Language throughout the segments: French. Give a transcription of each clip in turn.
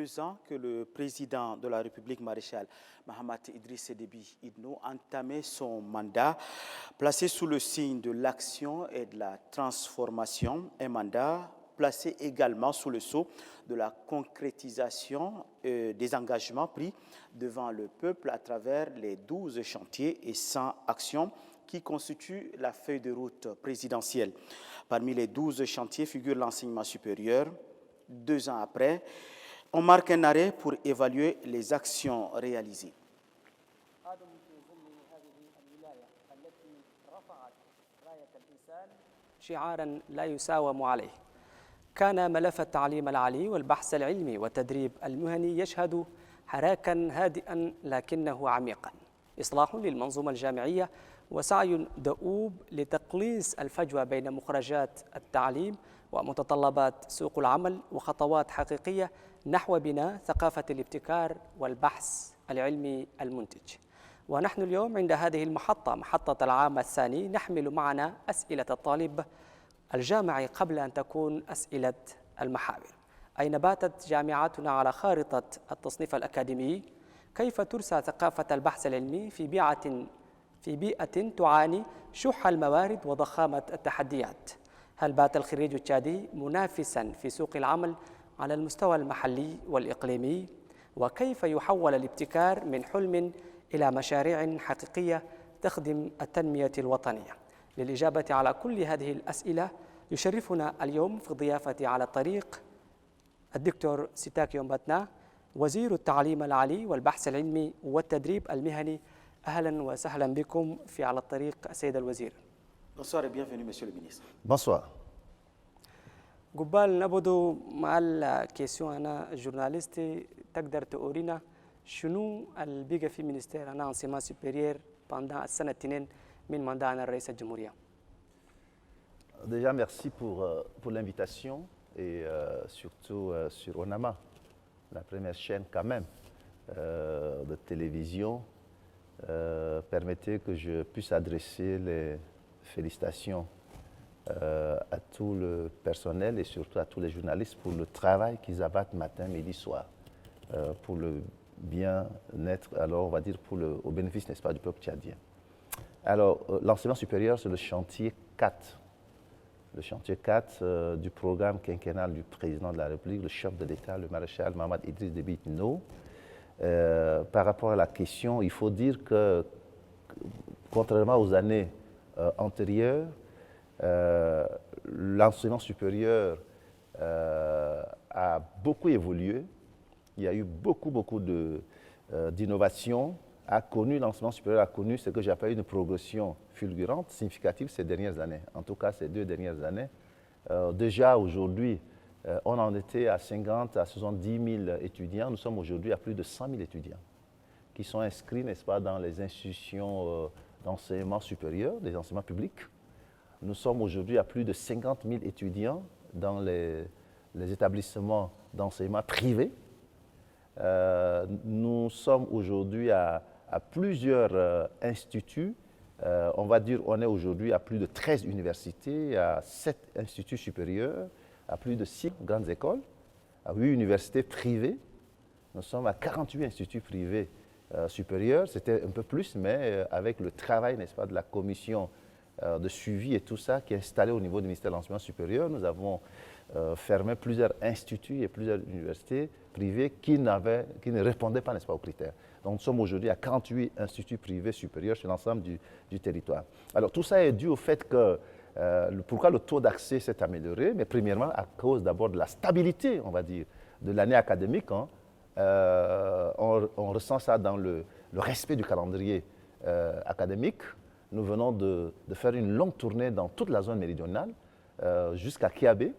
2 ans que le président de la République, maréchal Mahamat Idriss Déby Itno, entamait son mandat, placé sous le signe de l'action et de la transformation, un mandat placé également sous le sceau de la concrétisation des engagements pris devant le peuple à travers les 12 chantiers et 100 actions qui constituent la feuille de route présidentielle. Parmi les 12 chantiers figure l'enseignement supérieur. 2 ans après, on marque un arrêt pour évaluer les actions réalisées. شعاراً لا يساوم عليه. كان ملف التعليم العالي والبحث العلمي والتدريب المهني يشهد حراكاً هادئاً لكنه عميقاً. إصلاح للمنظومة الجامعية وسعي دؤوب لتقليص الفجوة بين مخرجات التعليم ومتطلبات سوق العمل، وخطوات حقيقية نحو بناء ثقافة الابتكار والبحث العلمي المنتج. ونحن اليوم عند هذه المحطة، محطة العام الثاني، نحمل معنا أسئلة الطالب الجامعي قبل أن تكون أسئلة المحاور. أين باتت جامعاتنا على خارطة التصنيف الأكاديمي؟ كيف ترسى ثقافة البحث العلمي في بيئة تعاني شح الموارد وضخامة التحديات؟ هل بات الخريج التشادي منافساً في سوق العمل على المستوى المحلي والإقليمي؟ وكيف يحول الابتكار من حلم إلى مشاريع حقيقية تخدم التنمية الوطنية؟ للإجابة على كل هذه الأسئلة يشرفنا اليوم في ضيافتي على الطريق الدكتور سيتاك يومباتنا، وزير التعليم العالي والبحث العلمي والتدريب المهني. أهلا وسهلا بكم في على الطريق السيد الوزير. Bonsoir et bienvenue, monsieur le ministre. Bonsoir. قبال نبدو مع الكيسيون، أنا جورناليستي، تقدر تقولينا شنو اللي بيجي في مينستير أنا انسيما سوبيريور pendant السنة 2 من مندانا الرئيس الجمهورية؟ Déjà, merci pour l'invitation et surtout sur ONAMA, la première chaîne quand même de télévision. Permettez que je puisse adresser les félicitations à tout le personnel et surtout à tous les journalistes pour le travail qu'ils abattent matin, midi, soir, pour le bien-être, alors on va dire au bénéfice, n'est-ce pas, du peuple tchadien. Alors, l'enseignement supérieur, c'est le chantier 4. Le chantier 4 du programme quinquennal du président de la République, le chef de l'État, le maréchal Mahamat Idriss Déby Itno. Par rapport à la question, il faut dire que, contrairement aux années antérieures, l'enseignement supérieur a beaucoup évolué. Il y a eu beaucoup d'innovations. L'enseignement supérieur a connu ce que j'appelle une progression fulgurante, significative ces dernières années, en tout cas ces 2 dernières années. Déjà aujourd'hui, on en était à 50 à 70 000 étudiants. Nous sommes aujourd'hui à plus de 100 000 étudiants qui sont inscrits, n'est-ce pas, dans les institutions d'enseignement supérieur, des enseignements publics. Nous sommes aujourd'hui à plus de 50 000 étudiants dans les établissements d'enseignement privés. Nous sommes aujourd'hui à plusieurs instituts. On va dire on est aujourd'hui à plus de 13 universités, à 7 instituts supérieurs, à plus de 6 grandes écoles, à 8 universités privées. Nous sommes à 48 instituts privés supérieurs. C'était un peu plus, mais avec le travail, n'est-ce pas, de la commission de suivi et tout ça qui est installé au niveau du ministère de l'Enseignement supérieur, nous avons fermé plusieurs instituts et plusieurs universités privées qui ne répondaient pas, n'est-ce pas, aux critères. Donc nous sommes aujourd'hui à 48 instituts privés supérieurs sur l'ensemble du territoire. Alors tout ça est dû au fait que pourquoi le taux d'accès s'est amélioré, mais premièrement à cause d'abord de la stabilité, on va dire, de l'année académique. Hein. On ressent ça dans le respect du calendrier académique. Nous venons de faire une longue tournée dans toute la zone méridionale, jusqu'à Kiabé,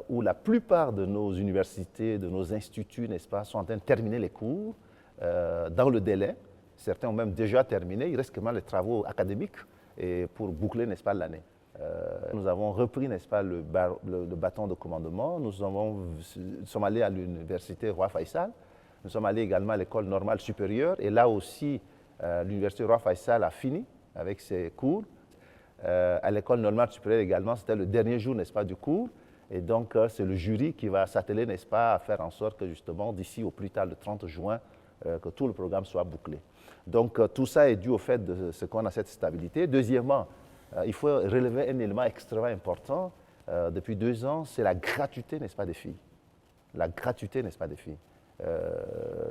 où la plupart de nos universités, de nos instituts, n'est-ce pas, sont en train de terminer les cours dans le délai. Certains ont même déjà terminé. Il reste quand même les travaux académiques et pour boucler, n'est-ce pas, l'année. Nous avons repris, n'est-ce pas, le bâton de commandement. Nous sommes allés à l'université Roi Faisal. Nous sommes allés également à l'école normale supérieure. Et là aussi, l'université Roi Faisal a fini avec ses cours. À l'école normale supérieure également, c'était le dernier jour, n'est-ce pas, du cours. Et donc, c'est le jury qui va s'atteler, n'est-ce pas, à faire en sorte que justement, d'ici au plus tard, le 30 juin, que tout le programme soit bouclé. Donc, tout ça est dû au fait de ce qu'on a cette stabilité. Deuxièmement, il faut relever un élément extrêmement important. Depuis 2 ans, c'est la gratuité, n'est-ce pas, des filles. La gratuité, n'est-ce pas, des filles.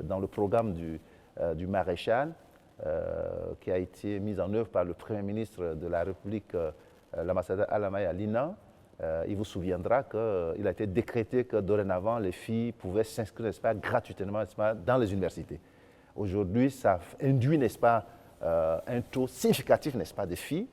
Dans le programme du maréchal, qui a été mis en œuvre par le Premier ministre de la République, l'ambassadeur Alamay Alina, il vous souviendra qu'il a été décrété que dorénavant, les filles pouvaient s'inscrire, n'est-ce pas, gratuitement, n'est-ce pas, dans les universités. Aujourd'hui, ça induit, n'est-ce pas, un taux significatif, n'est-ce pas, de filles.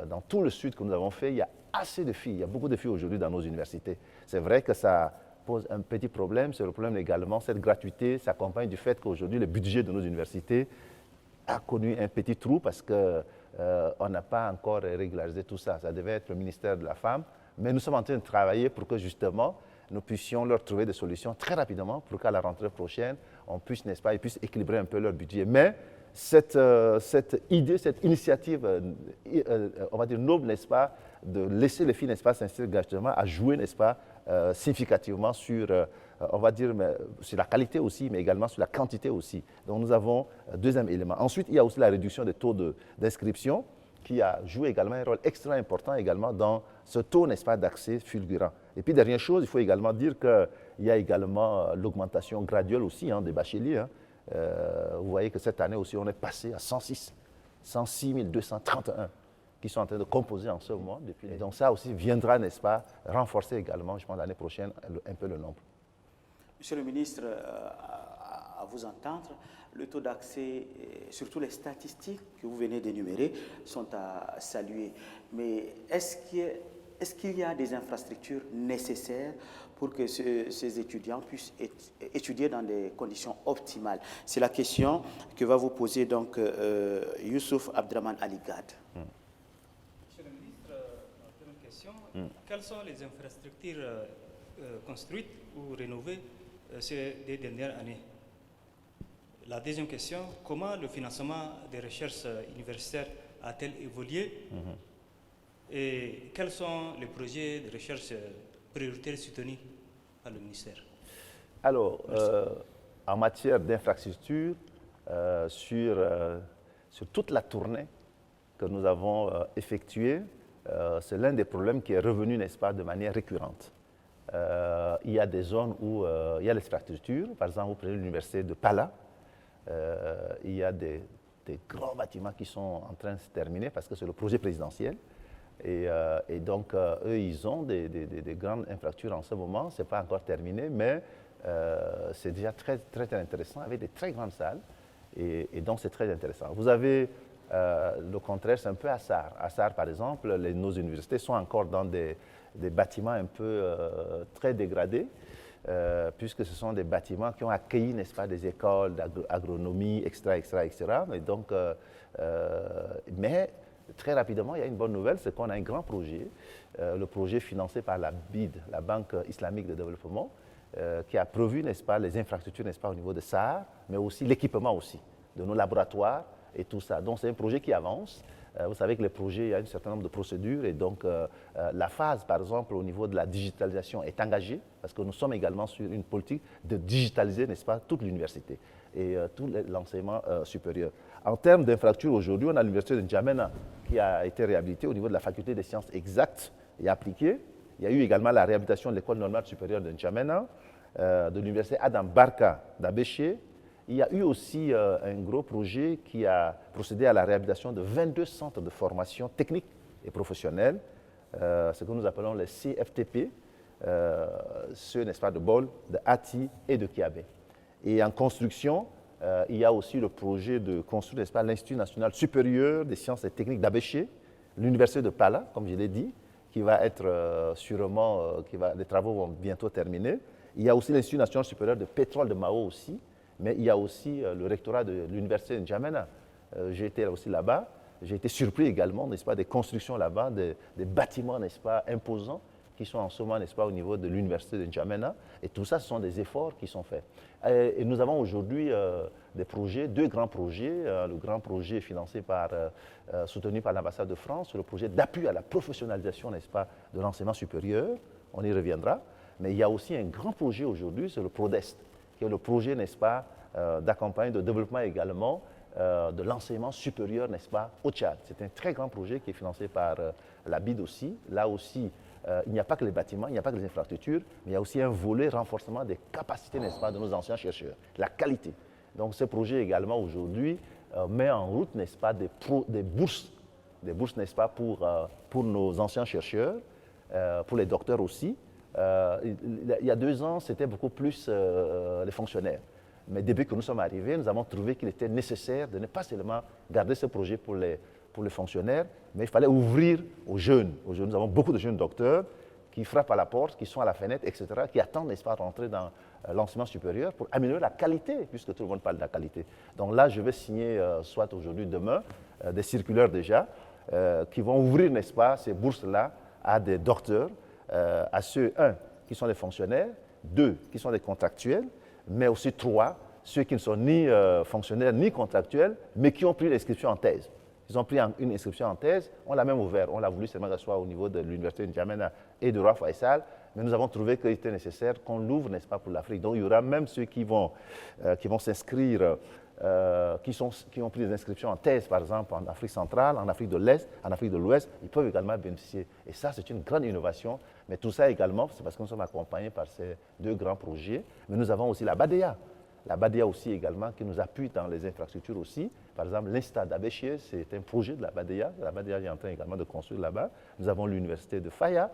Dans tout le sud que nous avons fait, il y a assez de filles, il y a beaucoup de filles aujourd'hui dans nos universités. C'est vrai que ça pose un petit problème, c'est le problème également, cette gratuité s'accompagne du fait qu'aujourd'hui, le budget de nos universités a connu un petit trou parce qu'on n'a pas encore régularisé tout ça. Ça devait être le ministère de la Femme, mais nous sommes en train de travailler pour que justement, nous puissions leur trouver des solutions très rapidement pour qu'à la rentrée prochaine, on puisse, n'est-ce pas, ils puissent équilibrer un peu leur budget. Mais cette idée, cette initiative, on va dire noble, n'est-ce pas, de laisser les filles, n'est-ce pas, s'inscrire gratuitement, a joué, n'est-ce pas, significativement sur, on va dire, sur la qualité aussi, mais également sur la quantité aussi. Donc nous avons deuxième élément. Ensuite, il y a aussi la réduction des taux d'inscription qui a joué également un rôle extrêmement important également dans ce taux, n'est-ce pas, d'accès fulgurant. Et puis, dernière chose, il faut également dire qu'il y a également l'augmentation graduelle aussi des bacheliers. Vous voyez que cette année aussi, on est passé à 106 231 qui sont en train de composer en ce moment. Et donc ça aussi viendra, n'est-ce pas, renforcer également, je pense, l'année prochaine, un peu le nombre. Monsieur le ministre, à vous entendre, le taux d'accès, surtout les statistiques que vous venez d'énumérer, sont à saluer. Mais est-ce qu'il y a des infrastructures nécessaires pour que ces étudiants puissent étudier dans des conditions optimales? C'est la question que va vous poser donc Youssouf Abdraman Ali Gad. Monsieur le ministre, première question. Quelles sont les infrastructures construites ou rénovées ces 2 dernières années? La deuxième question, comment le financement des recherches universitaires a-t-il évolué? Et quels sont les projets de recherche prioritaires soutenus par le ministère? Alors, en matière d'infrastructure, sur toute la tournée que nous avons effectuée, c'est l'un des problèmes qui est revenu, n'est-ce pas, de manière récurrente. Il y a des zones où il y a l'infrastructure. Par exemple, vous prenez l'université de Pala, il y a des grands bâtiments qui sont en train de se terminer parce que c'est le projet présidentiel. Et donc, eux, ils ont des grandes infrastructures en ce moment. Ce n'est pas encore terminé, mais c'est déjà très, très, très intéressant avec des très grandes salles. Et donc, c'est très intéressant. Vous avez le contraire, c'est un peu Assar. Assar, par exemple, nos universités sont encore dans des bâtiments un peu très dégradés. Puisque ce sont des bâtiments qui ont accueilli, n'est-ce pas, des écoles d'agronomie, etc., etc., etc. Et donc, mais très rapidement, il y a une bonne nouvelle, c'est qu'on a un grand projet, le projet financé par la BID, la Banque islamique de développement, qui a prévu, n'est-ce pas, les infrastructures, n'est-ce pas, au niveau de SAR, mais aussi l'équipement aussi, de nos laboratoires et tout ça. Donc, c'est un projet qui avance. Vous savez que les projets, il y a un certain nombre de procédures et donc la phase, par exemple, au niveau de la digitalisation est engagée parce que nous sommes également sur une politique de digitaliser, n'est-ce pas, toute l'université et tout l'enseignement supérieur. En termes d'infrastructures, aujourd'hui, on a l'université de N'Djamena qui a été réhabilitée au niveau de la faculté des sciences exactes et appliquées. Il y a eu également la réhabilitation de l'école normale supérieure de N'Djamena, de l'université Adam Barka d'Abéché. Il y a eu aussi un gros projet qui a procédé à la réhabilitation de 22 centres de formation technique et professionnelle, ce que nous appelons les CFTP, ceux, n'est-ce pas, de Bol, de Hati et de Kiabé. Et en construction, il y a aussi le projet de construire, n'est-ce pas, l'Institut national supérieur des sciences et techniques d'Abéché, l'université de Pala, comme je l'ai dit, qui va être sûrement, les travaux vont bientôt terminer. Il y a aussi l'Institut national supérieur de pétrole de Mao aussi, mais il y a aussi le rectorat de l'université de N'Djamena. J'ai été aussi là-bas. J'ai été surpris également, n'est-ce pas, des constructions là-bas, des bâtiments, n'est-ce pas, imposants qui sont en ce moment, n'est-ce pas, au niveau de l'université de N'Djamena. Et tout ça, ce sont des efforts qui sont faits. Et nous avons aujourd'hui des projets, 2 grands projets. Le grand projet financé soutenu par l'ambassade de France, le projet d'appui à la professionnalisation, n'est-ce pas, de l'enseignement supérieur, on y reviendra. Mais il y a aussi un grand projet aujourd'hui, c'est le PRODEST, qui est le projet, n'est-ce pas, d'accompagner, de développement également de l'enseignement supérieur, n'est-ce pas, au Tchad. C'est un très grand projet qui est financé par la BID aussi. Là aussi, il n'y a pas que les bâtiments, il n'y a pas que les infrastructures, mais il y a aussi un volet renforcement des capacités, n'est-ce pas, de nos anciens chercheurs, la qualité. Donc ce projet également aujourd'hui met en route, n'est-ce pas, des bourses, n'est-ce pas, pour nos anciens chercheurs, pour les docteurs aussi. Il y a 2 ans, c'était beaucoup plus les fonctionnaires. Mais depuis que nous sommes arrivés, nous avons trouvé qu'il était nécessaire de ne pas seulement garder ce projet pour les fonctionnaires, mais il fallait ouvrir aux jeunes. Aujourd'hui, nous avons beaucoup de jeunes docteurs qui frappent à la porte, qui sont à la fenêtre, etc., qui attendent, n'est-ce pas, rentrer dans l'enseignement supérieur pour améliorer la qualité, puisque tout le monde parle de la qualité. Donc là, je vais signer, soit aujourd'hui, demain, des circulaires déjà, qui vont ouvrir, n'est-ce pas, ces bourses-là à des docteurs, à ceux, 1, qui sont des fonctionnaires, 2, qui sont des contractuels, mais aussi 3, ceux qui ne sont ni fonctionnaires ni contractuels, mais qui ont pris l'inscription en thèse. Ils ont pris une inscription en thèse, on l'a même ouvert, on l'a voulu seulement que ce soit au niveau de l'université de N'Djamena et de Roi Faisal, mais nous avons trouvé qu'il était nécessaire qu'on l'ouvre, n'est-ce pas, pour l'Afrique. Donc il y aura même ceux qui vont s'inscrire, qui ont pris des inscriptions en thèse, par exemple, en Afrique centrale, en Afrique de l'Est, en Afrique de l'Ouest, ils peuvent également bénéficier. Et ça, c'est une grande innovation. Mais tout ça également, c'est parce que nous sommes accompagnés par ces 2 grands projets. Mais nous avons aussi la BADEA. La BADEA aussi également qui nous appuie dans les infrastructures aussi. Par exemple, l'Insta d'Abéchié, c'est un projet de la BADEA. La BADEA est en train également de construire là-bas. Nous avons l'université de Faya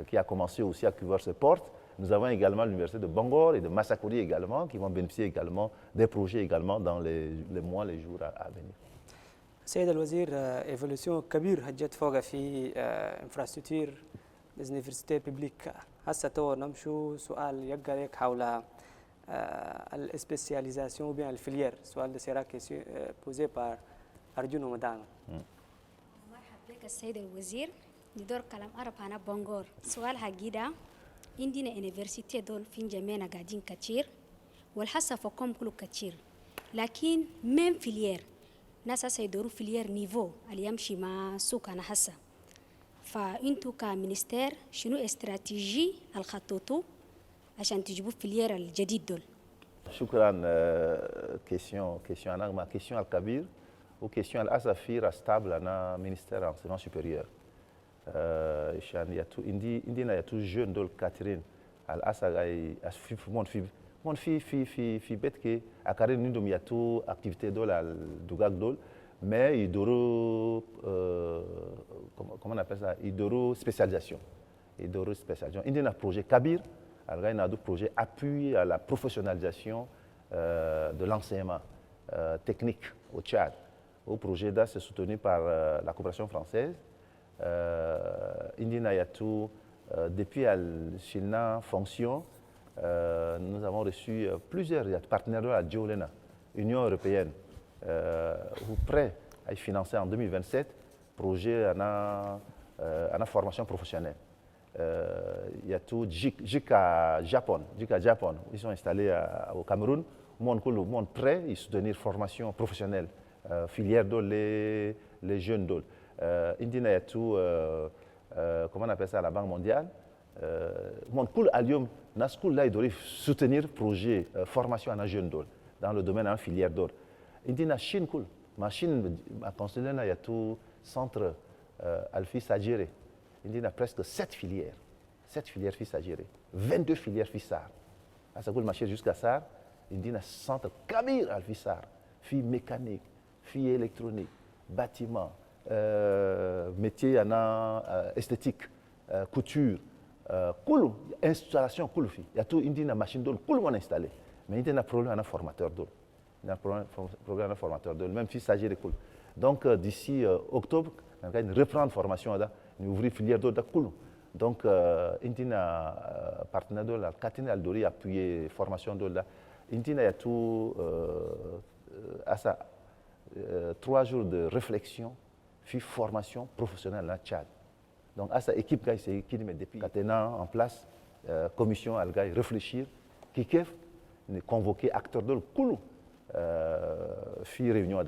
qui a commencé aussi à couvrir ses portes. Nous avons également l'université de Bangor et de Massakori également qui vont bénéficier également des projets également dans les mois, les jours à venir. سيد الوزير ايفولوسيون كبير هجت فوق في انفراستركتور ليزنيفرسيتي بيبليك هسه تو نمشوا سؤال يقال حول الاسبيسياليزاسيون بين الفيليير سؤال سيرا بوزي بار ارجون ومدان مرحبا بك السيد الوزير لدور كلام عرب أنا بانغور سؤال حقيقة عندنا يونيفرسيتي دول في جميعنا قاعدين كتير والحصة فوقهم كله كتير لكن مين فيليير ناس هسه يدوروا فيليير نيفو اللي يمشي مع سوق أنا حاسة فأنتوا كمينستير شنو استراتيجي الخطوطو عشان تجيبوا فيليير الجديد دول؟ شكرا question أنا ما question الكبير و question الأسافير stable أنا ministère enseignement supérieur. Il y a tout jeune dol Catherine al-Asagai mon fille bête que à carré nous dom y a tout activité dol al dugag dol mais il doro comment on appelle ça il doro spécialisation il y a un projet Kabir il y a un projet appui à la professionnalisation de l'enseignement technique au Tchad. Au projet d'A c'est soutenu par la coopération française. Indina Yatou, depuis Chilna fonction, nous avons reçu plusieurs partenaires de la Djolena, Union européenne, prêt à financer en 2027 projet à la formation professionnelle. Il y a tout JICA Japon, ils sont installés au Cameroun, monde prêt à soutenir formation professionnelle, filière de les jeunes d'ol. Indina y a tout, comment on appelle ça, la Banque mondiale. Mon cool Alium, na school là, il doit soutenir projet formation en jeune d'or dans le domaine en filière d'or. Indina Chine cool, ma Chine a considéré là, il y a tout centre Alfis à gérer. Indina presque 7 filières fils à gérer, 22 filières FISAR. À ça cool ma jusqu'à ça, Indina centre Kabir Alfisar, filles mécanique, filles électronique, bâtiment. Métier esthétique, couture, installation, il y a tout une machine d'eau, tout le monde installé. Mais il y a un problème à un formateur d'eau. Il y a un problème à un formateur d'eau, même si s'agit de cool. Donc d'ici octobre, on va reprendre la formation, on ouvrir filière d'eau. Donc il y a un partenaire d'eau, Catherine Aldori a appuyé la formation d'eau. Il y a tout à ça 3 jours de réflexion. Puis formation professionnelle en Tchad. Donc, à cette équipe, c'est qui met depuis maintenant en place commission à réfléchir, qui convoquer acteurs de l'Koulou, puis réunion.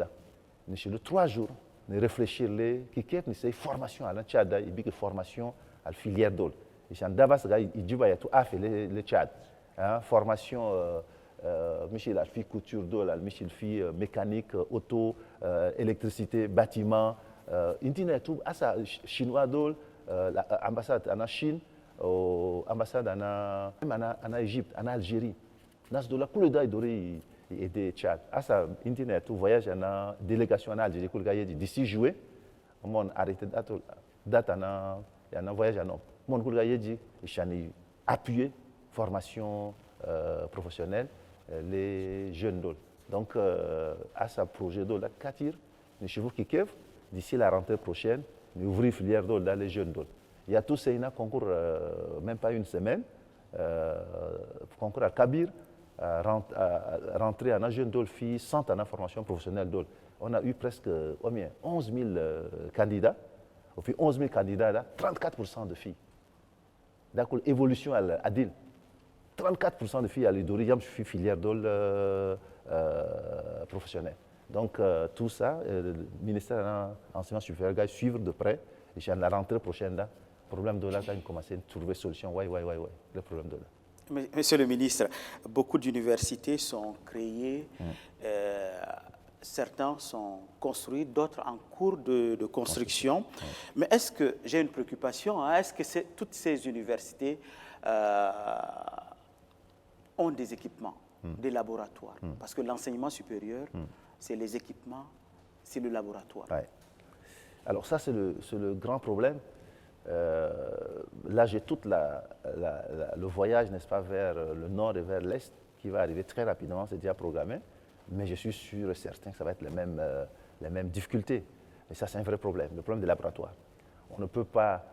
Nous sommes 3 jours, nous réfléchir les qui c'est formation à la Tchad, et puis formation à la filière d'ol. Ishan Davas, il y a tout à fait le Tchad. Formation, Michel Alfi, couture d'eau, Michel Alfi, mécanique, auto, électricité, bâtiment. Internet, tout, ça, chinois d'eau, l'ambassade en Chine, l'ambassade en Égypte, en Algérie. Nas de la couleur d'Aïdori et de Tchad. Ça, Internet, tout voyage en délégation en Algérie, d'ici juillet, on a arrêté date en voyage en mon collègue dit qu'il appuyer formation professionnelle les jeunes d'ol. Donc à ce projet d'ol, 4 nous chez vous qui d'ici la rentrée prochaine, nous ouvrons filière d'ol dans les jeunes d'ol. Il y a tous ces concours, même pas une semaine, concours à Kabir, rentrer en jeune d'ol, filles, 100 en formation professionnelle d'ol. On a eu presque 11 000 candidats. Au fait 11 000 candidats, là, 34% de filles. D'accord, évolution à Adil. 34% de filles à l'Idori, je suis filière d'ol professionnelle. Donc tout ça, le ministère de l'enseignement supérieur va suivre de près. Et à la rentrée prochaine, le problème de là, on commence à trouver solution. Oui, le problème de là. Monsieur le ministre, beaucoup d'universités sont créées. Certains sont construits, d'autres en cours de construction. Mais est-ce que, j'ai une préoccupation, est-ce que toutes ces universités ont des équipements, des laboratoires? Parce que l'enseignement supérieur, c'est les équipements, c'est le laboratoire. Ouais. Alors ça, c'est le grand problème. Là, j'ai tout le voyage, n'est-ce pas, vers le nord et vers l'est qui va arriver très rapidement, c'est déjà programmé. Mais je suis sûr et certain que ça va être les mêmes difficultés. Et ça, c'est un vrai problème, le problème des laboratoires. On ne peut pas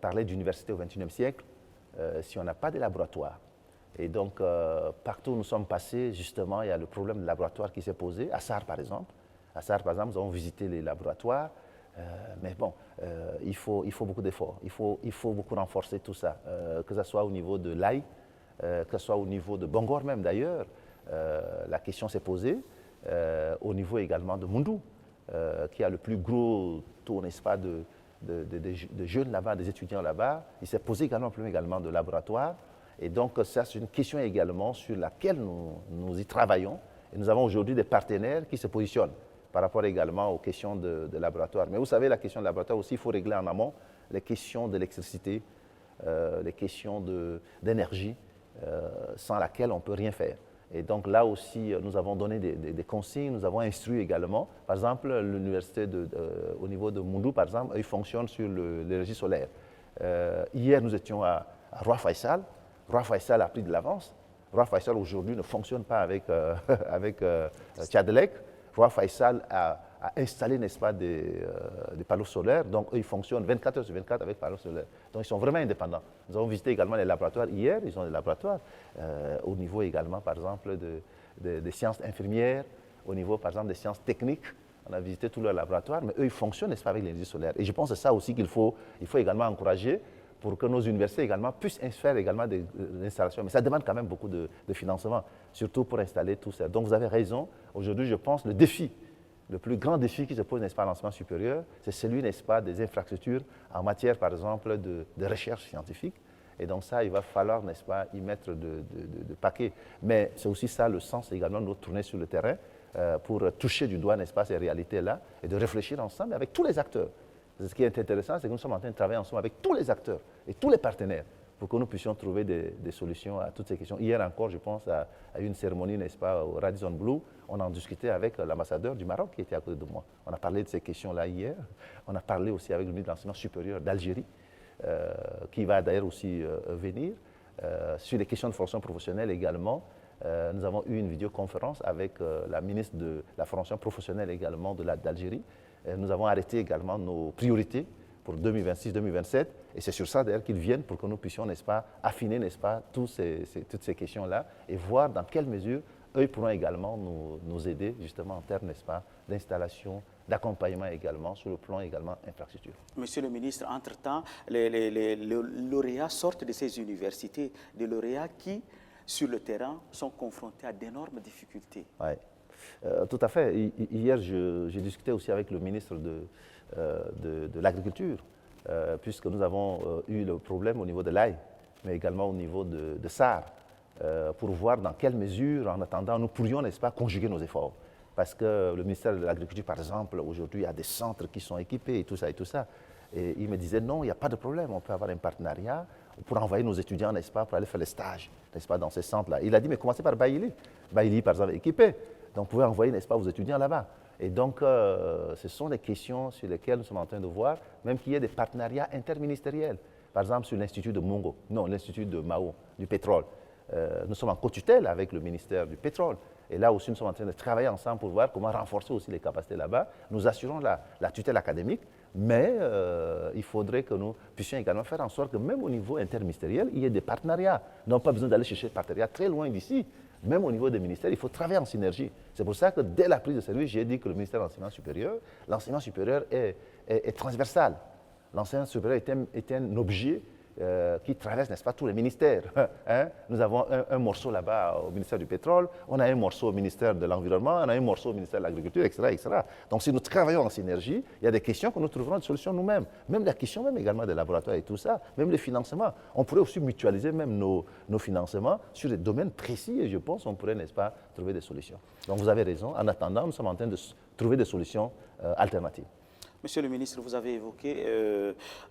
parler d'université au XXIe siècle si on n'a pas de laboratoires. Et donc, partout où nous sommes passés, justement, il y a le problème de laboratoire qui s'est posé. À SAR, par exemple. À SAR, par exemple, nous avons visité les laboratoires. Mais bon, il faut beaucoup d'efforts. Il faut beaucoup renforcer tout ça, que ce soit au niveau de l'AI, que ce soit au niveau de Bangor même d'ailleurs. La question s'est posée au niveau également de Mundou, qui a le plus gros taux, n'est-ce pas, de jeunes là-bas, des étudiants là-bas. Il s'est posé également un problème également de laboratoire. Et donc, ça, c'est une question également sur laquelle nous y travaillons. Et nous avons aujourd'hui des partenaires qui se positionnent par rapport également aux questions de laboratoire. Mais vous savez, la question de laboratoire aussi, il faut régler en amont les questions d'électricité, les questions d'énergie, sans laquelle on ne peut rien faire. Et donc là aussi, nous avons donné des consignes, nous avons instruit également. Par exemple, l'université au niveau de Mundou, par exemple, ils fonctionnent sur l'énergie solaire. Hier, nous étions à Roi Faisal. Roi Faisal a pris de l'avance. Roi Faisal aujourd'hui ne fonctionne pas avec Tchadelec. Roi Faisal a installé, n'est-ce pas, des panneaux solaires. Donc, eux, ils fonctionnent 24 heures sur 24 avec panneaux solaires. Donc, ils sont vraiment indépendants. Nous avons visité également les laboratoires hier. Ils ont des laboratoires au niveau également, par exemple, des sciences infirmières, au niveau, par exemple, des sciences techniques. On a visité tous leurs laboratoires, mais eux, ils fonctionnent, n'est-ce pas, avec l'énergie solaire. Et je pense que c'est ça aussi il faut également encourager pour que nos universités également puissent faire également des installations. Mais ça demande quand même beaucoup de financement, surtout pour installer tout ça. Donc, vous avez raison. Aujourd'hui, je pense le défi, le plus grand défi qui se pose, n'est-ce pas, à l'enseignement supérieur, c'est celui, n'est-ce pas, des infrastructures en matière, par exemple, de recherche scientifique. Et donc ça, il va falloir, n'est-ce pas, y mettre de paquets. Mais c'est aussi ça le sens également de notre tournée sur le terrain pour toucher du doigt, n'est-ce pas, ces réalités-là et de réfléchir ensemble avec tous les acteurs. Ce qui est intéressant, c'est que nous sommes en train de travailler ensemble avec tous les acteurs et tous les partenaires pour que nous puissions trouver des solutions à toutes ces questions. Hier encore, je pense à une cérémonie, n'est-ce pas, au Radisson Blu. On en discutait avec l'ambassadeur du Maroc qui était à côté de moi. On a parlé de ces questions-là hier. On a parlé aussi avec le ministre de l'Enseignement supérieur d'Algérie, qui va d'ailleurs aussi venir. Sur les questions de formation professionnelle également, nous avons eu une vidéoconférence avec la ministre de la formation professionnelle également d'Algérie. Nous avons arrêté également nos priorités pour 2026-2027. Et c'est sur ça d'ailleurs qu'ils viennent pour que nous puissions, n'est-ce pas, affiner, n'est-ce pas, toutes ces questions-là et voir dans quelle mesure eux pourront également nous aider justement en termes, n'est-ce pas, d'installation, d'accompagnement également sur le plan également infrastructure. Monsieur le ministre, entre-temps, les lauréats sortent de ces universités, des lauréats qui, sur le terrain, sont confrontés à d'énormes difficultés. Oui. Tout à fait. Hier, j'ai discuté aussi avec le ministre de l'Agriculture, puisque nous avons eu le problème au niveau de l'Aïe, mais également au niveau de SAR, pour voir dans quelle mesure, en attendant, nous pourrions, n'est-ce pas, conjuguer nos efforts. Parce que le ministère de l'Agriculture, par exemple, aujourd'hui, a des centres qui sont équipés et tout ça et tout ça. Et il me disait, non, il n'y a pas de problème, on peut avoir un partenariat pour envoyer nos étudiants, n'est-ce pas, pour aller faire les stages, n'est-ce pas, dans ces centres-là. Il a dit, mais commencez par Baïli. Baïli, par exemple, est équipé. Donc, vous pouvez envoyer, n'est-ce pas, vos étudiants là-bas. Et donc, ce sont des questions sur lesquelles nous sommes en train de voir, même qu'il y ait des partenariats interministériels. Par exemple, sur l'Institut de Mungo, non, l'Institut de Mao, du pétrole. Nous sommes en co-tutelle avec le ministère du pétrole. Et là aussi, nous sommes en train de travailler ensemble pour voir comment renforcer aussi les capacités là-bas. Nous assurons la tutelle académique, mais il faudrait que nous puissions également faire en sorte que même au niveau interministériel, il y ait des partenariats. Nous n'avons pas besoin d'aller chercher des partenariats très loin d'ici. Même au niveau des ministères, il faut travailler en synergie. C'est pour ça que dès la prise de service, j'ai dit que le ministère de l'enseignement supérieur est transversal. L'enseignement supérieur est un objet qui traverse, n'est-ce pas, tous les ministères. Hein? Nous avons un morceau là-bas au ministère du pétrole, on a un morceau au ministère de l'environnement, on a un morceau au ministère de l'agriculture, etc., etc. Donc si nous travaillons en synergie, il y a des questions que nous trouverons des solutions nous-mêmes. Même la question même également des laboratoires et tout ça, même les financements. On pourrait aussi mutualiser même nos financements sur des domaines précis et je pense qu'on pourrait, n'est-ce pas, trouver des solutions. Donc vous avez raison. En attendant, nous sommes en train de trouver des solutions alternatives. Monsieur le ministre, vous avez évoqué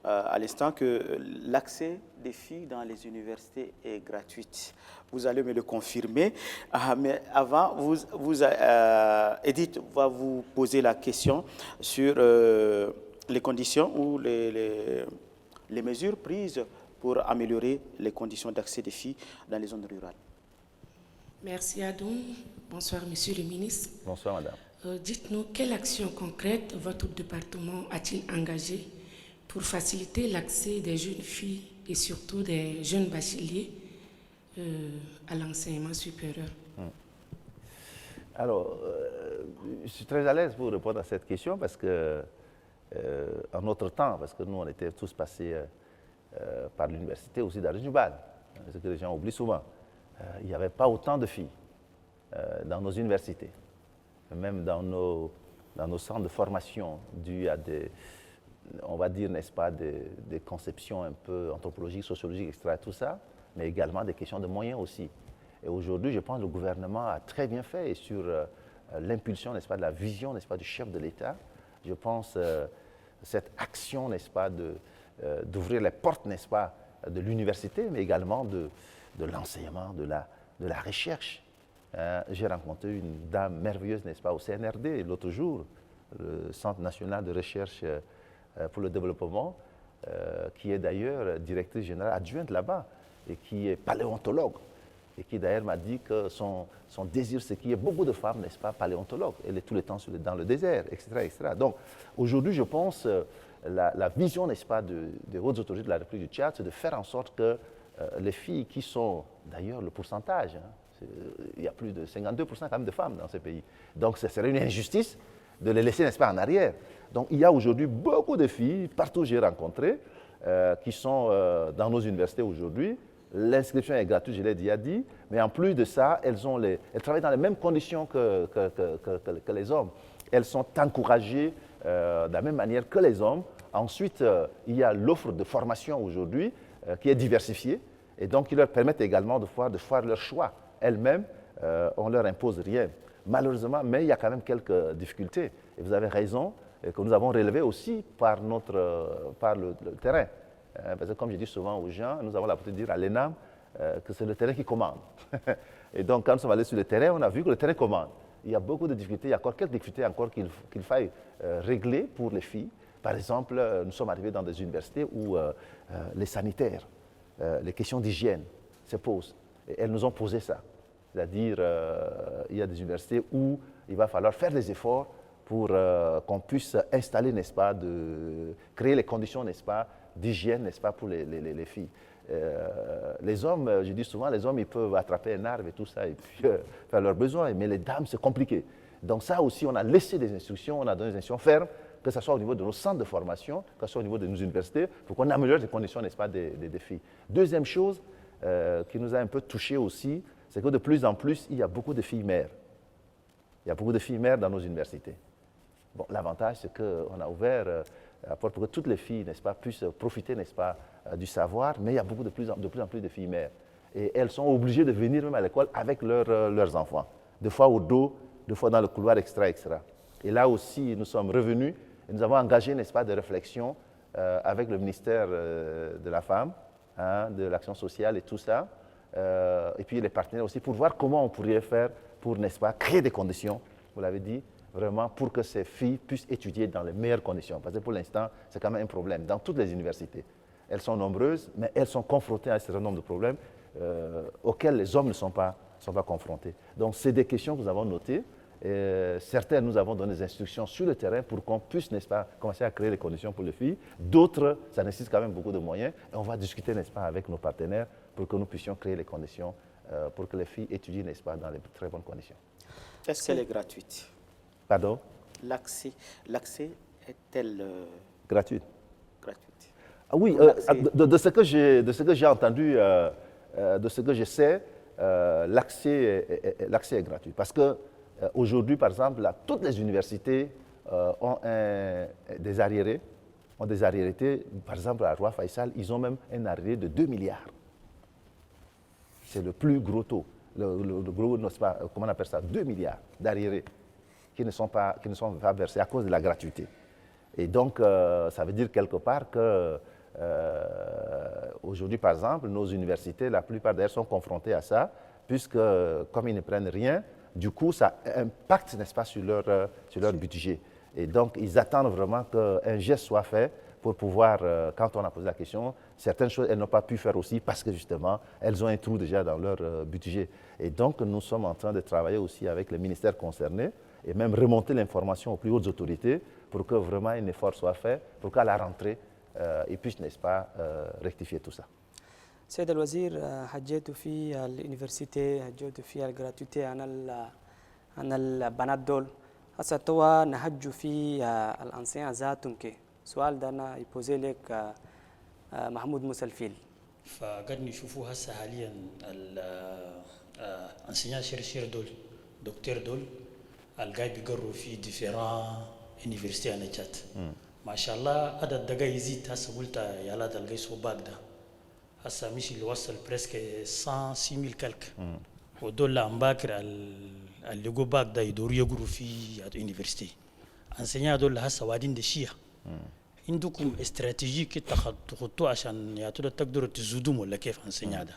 à l'instant que l'accès des filles dans les universités est gratuit. Vous allez me le confirmer. Mais avant, Edith va vous poser la question sur les conditions ou les mesures prises pour améliorer les conditions d'accès des filles dans les zones rurales. Merci Adoum. Bonsoir Monsieur le ministre. Bonsoir Madame. Dites-nous, quelle action concrète votre département a-t-il engagée pour faciliter l'accès des jeunes filles et surtout des jeunes bacheliers à l'enseignement supérieur? Alors, je suis très à l'aise pour répondre à cette question parce que, en notre temps, parce que nous, on était tous passés par l'université aussi d'Arinjubal, ce que les gens oublient souvent, il n'y avait pas autant de filles dans nos universités. Même dans nos centres de formation, dû à des, on va dire, n'est-ce pas, des conceptions un peu anthropologiques, sociologiques, etc., tout ça, mais également des questions de moyens aussi. Et aujourd'hui, je pense que le gouvernement a très bien fait et sur l'impulsion, n'est-ce pas, de la vision, n'est-ce pas, du chef de l'État, je pense cette action, n'est-ce pas, d'ouvrir les portes, n'est-ce pas, de l'université, mais également de l'enseignement, de la recherche. J'ai rencontré une dame merveilleuse, n'est-ce pas, au CNRD l'autre jour, le Centre national de recherche pour le développement, qui est d'ailleurs directrice générale adjointe là-bas et qui est paléontologue. Et qui d'ailleurs m'a dit que son désir, c'est qu'il y ait beaucoup de femmes, n'est-ce pas, paléontologues. Elle est tout le temps dans le désert, etc., etc. Donc aujourd'hui, je pense, la vision, n'est-ce pas, des hautes autorités de la République du Tchad, c'est de faire en sorte que les filles qui sont, d'ailleurs, le pourcentage, il y a plus de 52% quand même de femmes dans ce pays. Donc, ce serait une injustice de les laisser, n'est-ce pas, en arrière. Donc, il y a aujourd'hui beaucoup de filles, partout où j'ai rencontré, qui sont dans nos universités aujourd'hui. L'inscription est gratuite, je l'ai déjà dit, mais en plus de ça, elles travaillent dans les mêmes conditions que les hommes. Elles sont encouragées de la même manière que les hommes. Ensuite, il y a l'offre de formation aujourd'hui qui est diversifiée et donc qui leur permet également de faire leur choix. Elles-mêmes, on ne leur impose rien. Malheureusement, mais il y a quand même quelques difficultés. Et vous avez raison, que nous avons relevées aussi par le terrain. Parce que comme je dis souvent aux gens, nous avons la possibilité de dire à l'ENAM que c'est le terrain qui commande. Et donc, quand nous sommes allés sur le terrain, on a vu que le terrain commande. Il y a beaucoup de difficultés, il y a encore quelques difficultés encore qu'il faille régler pour les filles. Par exemple, nous sommes arrivés dans des universités où les sanitaires, les questions d'hygiène se posent. Et elles nous ont posé ça. C'est-à-dire, il y a des universités où il va falloir faire des efforts pour qu'on puisse installer, n'est-ce pas, créer les conditions, n'est-ce pas, d'hygiène, n'est-ce pas, pour les filles. Les hommes, je dis souvent, les hommes, ils peuvent attraper un arbre et tout ça et puis faire leurs besoins, mais les dames, c'est compliqué. Donc ça aussi, on a laissé des instructions, on a donné des instructions fermes, que ce soit au niveau de nos centres de formation, que ce soit au niveau de nos universités, pour qu'on améliore les conditions, n'est-ce pas, des filles. Deuxième chose qui nous a un peu touchés aussi, c'est que de plus en plus, il y a beaucoup de filles mères. Il y a beaucoup de filles mères dans nos universités. Bon, l'avantage, c'est qu'on a ouvert pour que toutes les filles, n'est-ce pas, puissent profiter, n'est-ce pas, du savoir, mais il y a de plus en plus de filles mères. Et elles sont obligées de venir même à l'école avec leurs enfants, des fois au dos, des fois dans le couloir, etc. Et là aussi, nous sommes revenus et nous avons engagé, n'est-ce pas, des réflexions avec le ministère de la Femme, hein, de l'Action sociale et tout ça, et puis les partenaires aussi, pour voir comment on pourrait faire pour, n'est-ce pas, créer des conditions, vous l'avez dit, vraiment pour que ces filles puissent étudier dans les meilleures conditions. Parce que pour l'instant, c'est quand même un problème dans toutes les universités. Elles sont nombreuses, mais elles sont confrontées à un certain nombre de problèmes auxquels les hommes ne sont pas confrontés. Donc, c'est des questions que nous avons notées. Certaines, nous avons donné des instructions sur le terrain pour qu'on puisse, n'est-ce pas, commencer à créer les conditions pour les filles. D'autres, ça nécessite quand même beaucoup de moyens. Et on va discuter, n'est-ce pas, avec nos partenaires pour que nous puissions créer les conditions pour que les filles étudient, n'est-ce pas, dans les très bonnes conditions. Est-ce qu'elle est gratuite? Pardon? L'accès est-elle gratuite? Gratuite. Ah oui, de ce que j'ai entendu, de ce que je sais, l'accès est gratuit. Parce qu'aujourd'hui, par exemple, là, toutes les universités ont des arriérés. Par exemple, à Roi Faisal, ils ont même un arriéré de 2 milliards. C'est le plus gros taux. Le gros, comment on appelle ça, 2 milliards d'arriérés qui ne sont pas versés à cause de la gratuité. Et donc, ça veut dire quelque part que aujourd'hui, par exemple, nos universités, la plupart d'elles sont confrontées à ça, puisque comme ils ne prennent rien, du coup, ça impacte, n'est-ce pas, sur leur budget. Et donc, ils attendent vraiment qu'un geste soit fait pour pouvoir, quand on a posé la question, certaines choses, elles n'ont pas pu faire aussi parce que justement, elles ont un trou déjà dans leur budget. Et donc, nous sommes en train de travailler aussi avec les ministères concernés et même remonter l'information aux plus hautes autorités pour que vraiment un effort soit fait, pour qu'à la rentrée, ils puissent, n'est-ce pas, rectifier tout ça. سيد الوزير حجيتوا في اليونيفرسيتي حجيتوا في الجراتويتي عن البنات دول هسه توا نهجوا في الانسيان ذاتهم كي سؤال ده انا يبوزي لك محمود موسى الفيل فقد نشوفوا هسه حاليا الانسيان شير دول دكتور دول القاي بيقروا في ديفيران يونيفرسيتي انا جات ما شاء الله عدد دقا يزيد هسه قلت يا لا القاي صوباك ده هسه مش اللي وصل بريسك 106,000 كالك ودول عم باكر اللي جو باك ده يدوروا يقروا في اليونيفرسيتي انسيان دول هسه وادين دشيه عندكم استراتيجي كي تخطوا عشان يعطوا تقدروا تزودوا ولا كيف انسيان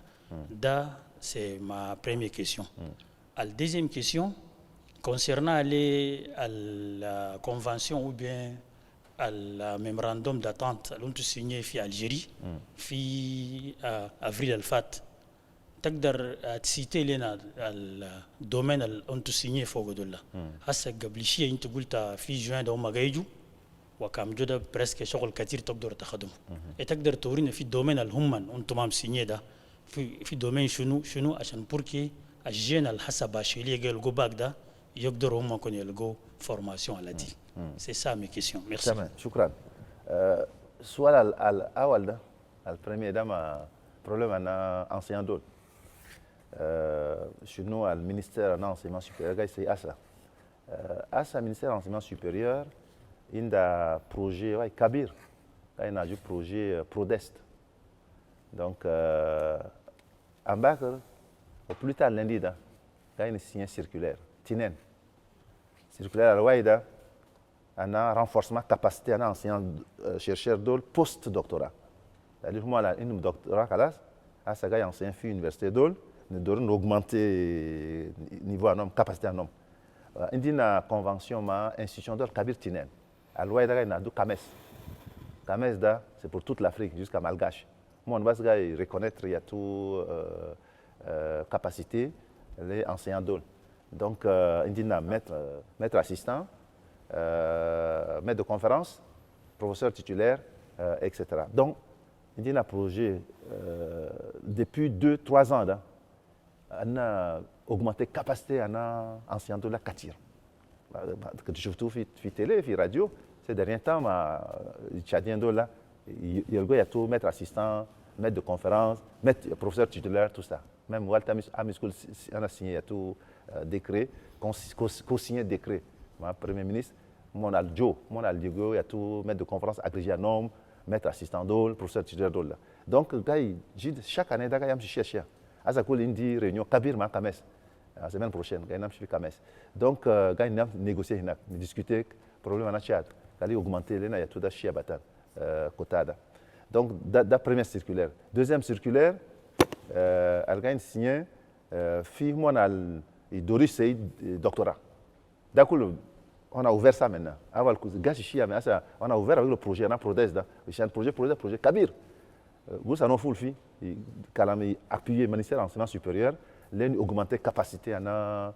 ده c'est ma première question. La deuxième question, concernant la convention ou bien le mémorandum d'attente qu'on a signé en Algérie, en avril الفات, تقدر تسيتي لنا الدومين اللي انتم سينيه فوق دول. هسه قبل شيء انت قلت في جوان ده هم جايجوا وكم جدا بريسك شغل كثير تقدر تخدمه. تقدر تورينا في الدومين اللي هم انتم ما مسينيه ده في دومين شنو عشان بوركي الجين الحسب باشيلي يلقوا باك ده يقدروا هم يكونوا يلقوا فورماسيون على دي. سي سا مي كيسيون. ميرسي. تمام شكرا. السؤال الاول ده البريمير ده ما بروبليم انا انسيان دول. Chez nous, le ministère de l'enseignement supérieur, c'est ASA. ASA, ministère de l'enseignement supérieur, il y a un projet Kabir, il y a un projet Prodest. Donc, en bas, au plus tard lundi, il y a une signe circulaire, Tinen. Circulaire à l'Ouaïda, on a un renforcement de capacité en enseignant-chercheur de post-doctorat. C'est-à-dire, moi, un doctorat, ASA, il y a un enseignant à l'université d'Ol. Nous devons augmenter le niveau en homme, capacité en homme. Il y a une convention avec l'institution de Kabir Tinen. À l'Ouaïda, il y a deux CAMES. CAMES, c'est pour toute l'Afrique, jusqu'à Malgache. Moi, on va reconnaître qu'il y a toute capacité, les enseignants d'Ol. Donc, il y a maître assistant, maître de conférence, professeur titulaire, etc. Donc, il y a un projet depuis 2-3 ans. Là, on a augmenté la capacité en enseignant de la Katir. Surtout sur la télé, sur la radio, ces derniers temps, les Tchadiens là, il y a tout, maître assistant, maître de conférence, maître professeur titulaire, tout ça. Même Walter Amiskoul, on a signé tout décret, co-signé décret. Le Premier ministre, mon al Joe, mon al Diego, il y a tout maître de conférence agrégé à nom, maître assistant d'ol, professeur titulaire d'ol. Donc, chaque année, il y a un chercher. À ce moment il réunion Kabir ma Kames. La semaine prochaine, il y a un Kames. Donc, il y a négocié, discuter, problème en Tchad. Il y a augmenté, il y a tout à chia batan, quotada. Donc, la première circulaire. Deuxième circulaire, il y a signé, il Doris c'est doctorat. D'accord, on a ouvert ça maintenant. On a ouvert avec le projet, on a un projet Kabir. Vous savez, nous avons appuyé le ministère de l'enseignement supérieur, l'un augmenté la capacité à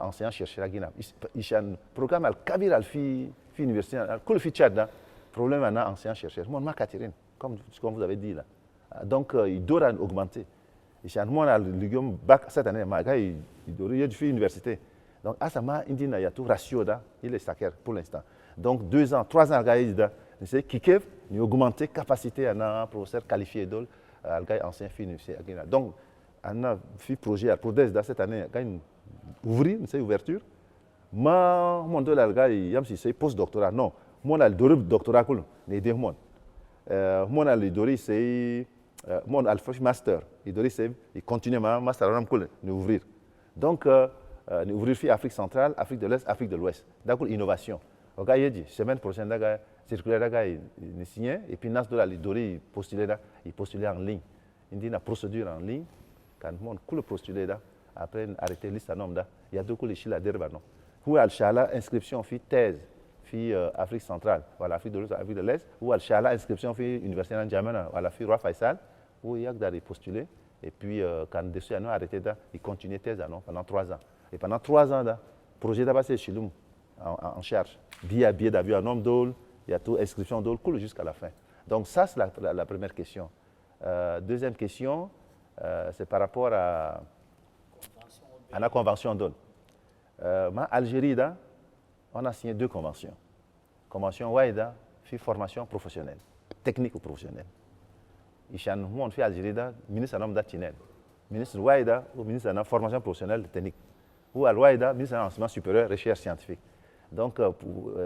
enseignants chercheurs à Guinée. Il y a un programme Kabir à l'université, le Tchad, problème à enseignants chercheurs. Moi, je suis comme vous avez dit là. Donc, il doit augmenter. Il y a un bac cette année, il doit y avoir une université. Donc, à ce moment, il y a tout ratio, il est sacré pour l'instant. Donc, 2 ans, 3 ans, c'est Kikev, il a augmenté la capacité à professeur qualifié d'ol, à ancien université. Donc, on a fait un projet pour cette année, ouvrir une ouverture. Mais, mon il y a un post-doctorat. Non, moi, le doctorat, il y a moi, le c'est mon master. Il continue ma master, il ouvrir. Donc, ouvrir l'Afrique centrale, Afrique de l'Est, Afrique de l'Ouest. D'accord, innovation. La semaine prochaine, circulaire il signé et puis nas de la lidori il postulé en ligne. Il dit la procédure en ligne quand on le postulé là après arrêter liste à nom là il y a deux coups les la derba non. Ou al shala inscription fi thèse fi Afrique centrale voilà Afrique de l'Ouest Afrique de l'Est ou al shala inscription fi université en Jamana voilà fi Roi Faisal où il y a d'aller postuler et puis quand dessus a arrêté là il continue thèse non pendant 3 ans et pendant 3 ans là projet d'abord c'est Chilum en charge billet d'avion à nom d'ol. Il y a toute inscription d'eau cool jusqu'à la fin. Donc ça, c'est la première question. Deuxième question, c'est par rapport à la convention d'eau. En Algérie, on a signé 2 conventions. Convention Ouaïda, puis formation professionnelle, technique ou professionnelle. Ici, on fait Algérie, ministre de l'Tinel. Ministre Ouaïda ou ministre de la formation professionnelle technique. Ou à l'Ouaïda, ministre de l'enseignement supérieur, recherche scientifique. Donc,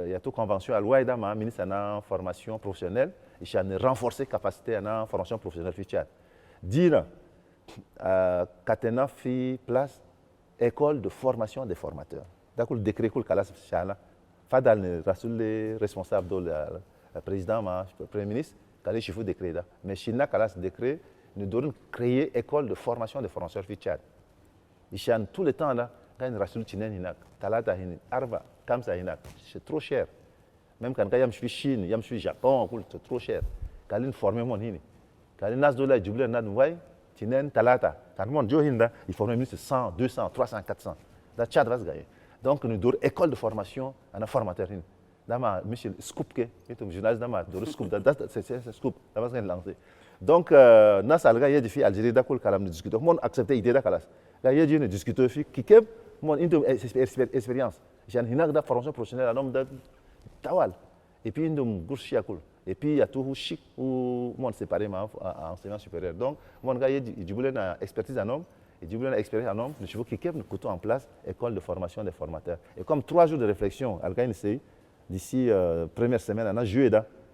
il y a toute convention à l'Ouaïda, le ministre de la formation professionnelle, il y a une renforcée capacité à la formation professionnelle. Dire qu'Atena fait place école de formation des formateurs. D'accord, le décret que le Kalas Chala, Fadal le responsable le président, le premier ministre, Kalas Chifou décret. Mais China Kalas décret, nous devons créer école de formation des formateurs Tchad. Il y a tout le temps là, quand il y a une rasul Chinen, Talata, Arba. C'est trop cher. Même quand il y a une Chine, il y a une Japon, c'est trop cher. Quand il y a une formation, quand il y a une dollar, il y a une talata. Quand il faut former 100, 200, 300, 400. La Tchad va se gagner. Donc, nous devons école de formation à un formateur. Michel Scoop, journaliste, c'est Scoop, ça va se lancer. Donc, nous avons des filles algériennes qui ont discuté. Nous avons accepté l'idée de la il y a des discuteurs qui ont une expérience. J'ai une formation professionnelle à l'homme de Tawal. Et puis, il y a une bourse chiacoul. Et puis, il y a tout chic où moi, séparément en enseignement supérieur. Donc, mon gars, il voulait une expertise en homme. Il voulait une expérience en homme. Je veux qu'il nous coûte en place école de formation des formateurs. Et comme 3 jours de réflexion, d'ici première semaine, en juillet,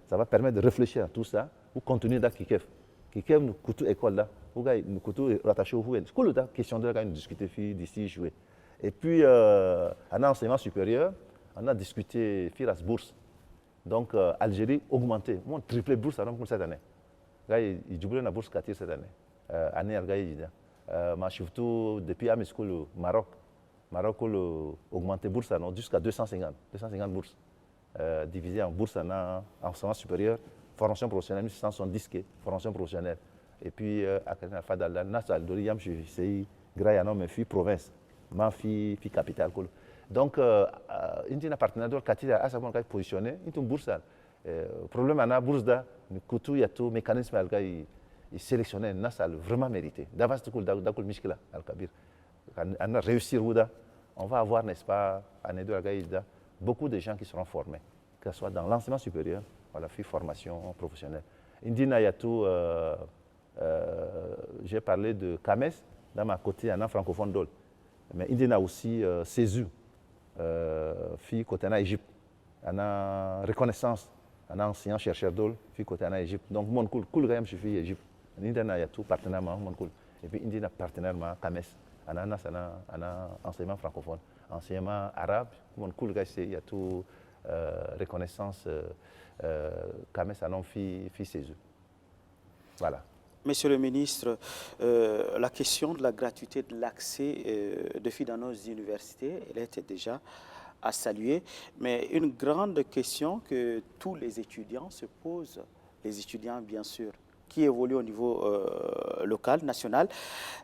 ça va permettre de réfléchir à tout ça ou continuer dans Kikev. Kikev nous coûte école là. Nous coûte rattaché au Fouet. C'est la question de discuter d'ici juillet. Et puis, en enseignement supérieur, on a discuté de la bourse. Donc, Algérie augmenté. Moi, triplé bourse pour cette année. Il doublé la bourse cette année. Année Algaïda. Mais surtout, depuis la school au Maroc, Maroc a augmenté bourse jusqu'à 250 bourses. Divisé en bourse en enseignement supérieur, formation professionnelle, 170 formation professionnelle. Et puis, à Fadal, Nassal, Doriyam, c'est Grayanom, mais fille province. Ma fille capitale. Donc, il y a un partenaire qui est positionné, il y a une bourse. Le problème est que la bourse, il y a tout mécanisme qui est sélectionné, c'est vraiment mérité. D'abord, c'est le Mishkila, Al-Kabir. On a réussi, on va avoir, n'est-ce pas, beaucoup de gens qui seront formés, que ce soit dans l'enseignement supérieur, ou la formation professionnelle. Il y a tout, j'ai parlé de Kames, dans ma côté, en francophone d'Ol. Mais il y a aussi CESU, fille côté en Égypte. ana reconnaissance ana enseignant chercheur dol fi côté ana Égypte donc mon cool gayam fi Égypte ni dana ya tout partenariat mon cool et puis indi na partenariat CAMES ana enseignement francophone enseignement arabe mon cool gay c'est ya tout reconnaissance CAMES ana fi CESU voilà. Monsieur le ministre, la question de la gratuité de l'accès de filles dans nos universités, elle était déjà à saluer, mais une grande question que tous les étudiants se posent, les étudiants bien sûr, qui évoluent au niveau local, national,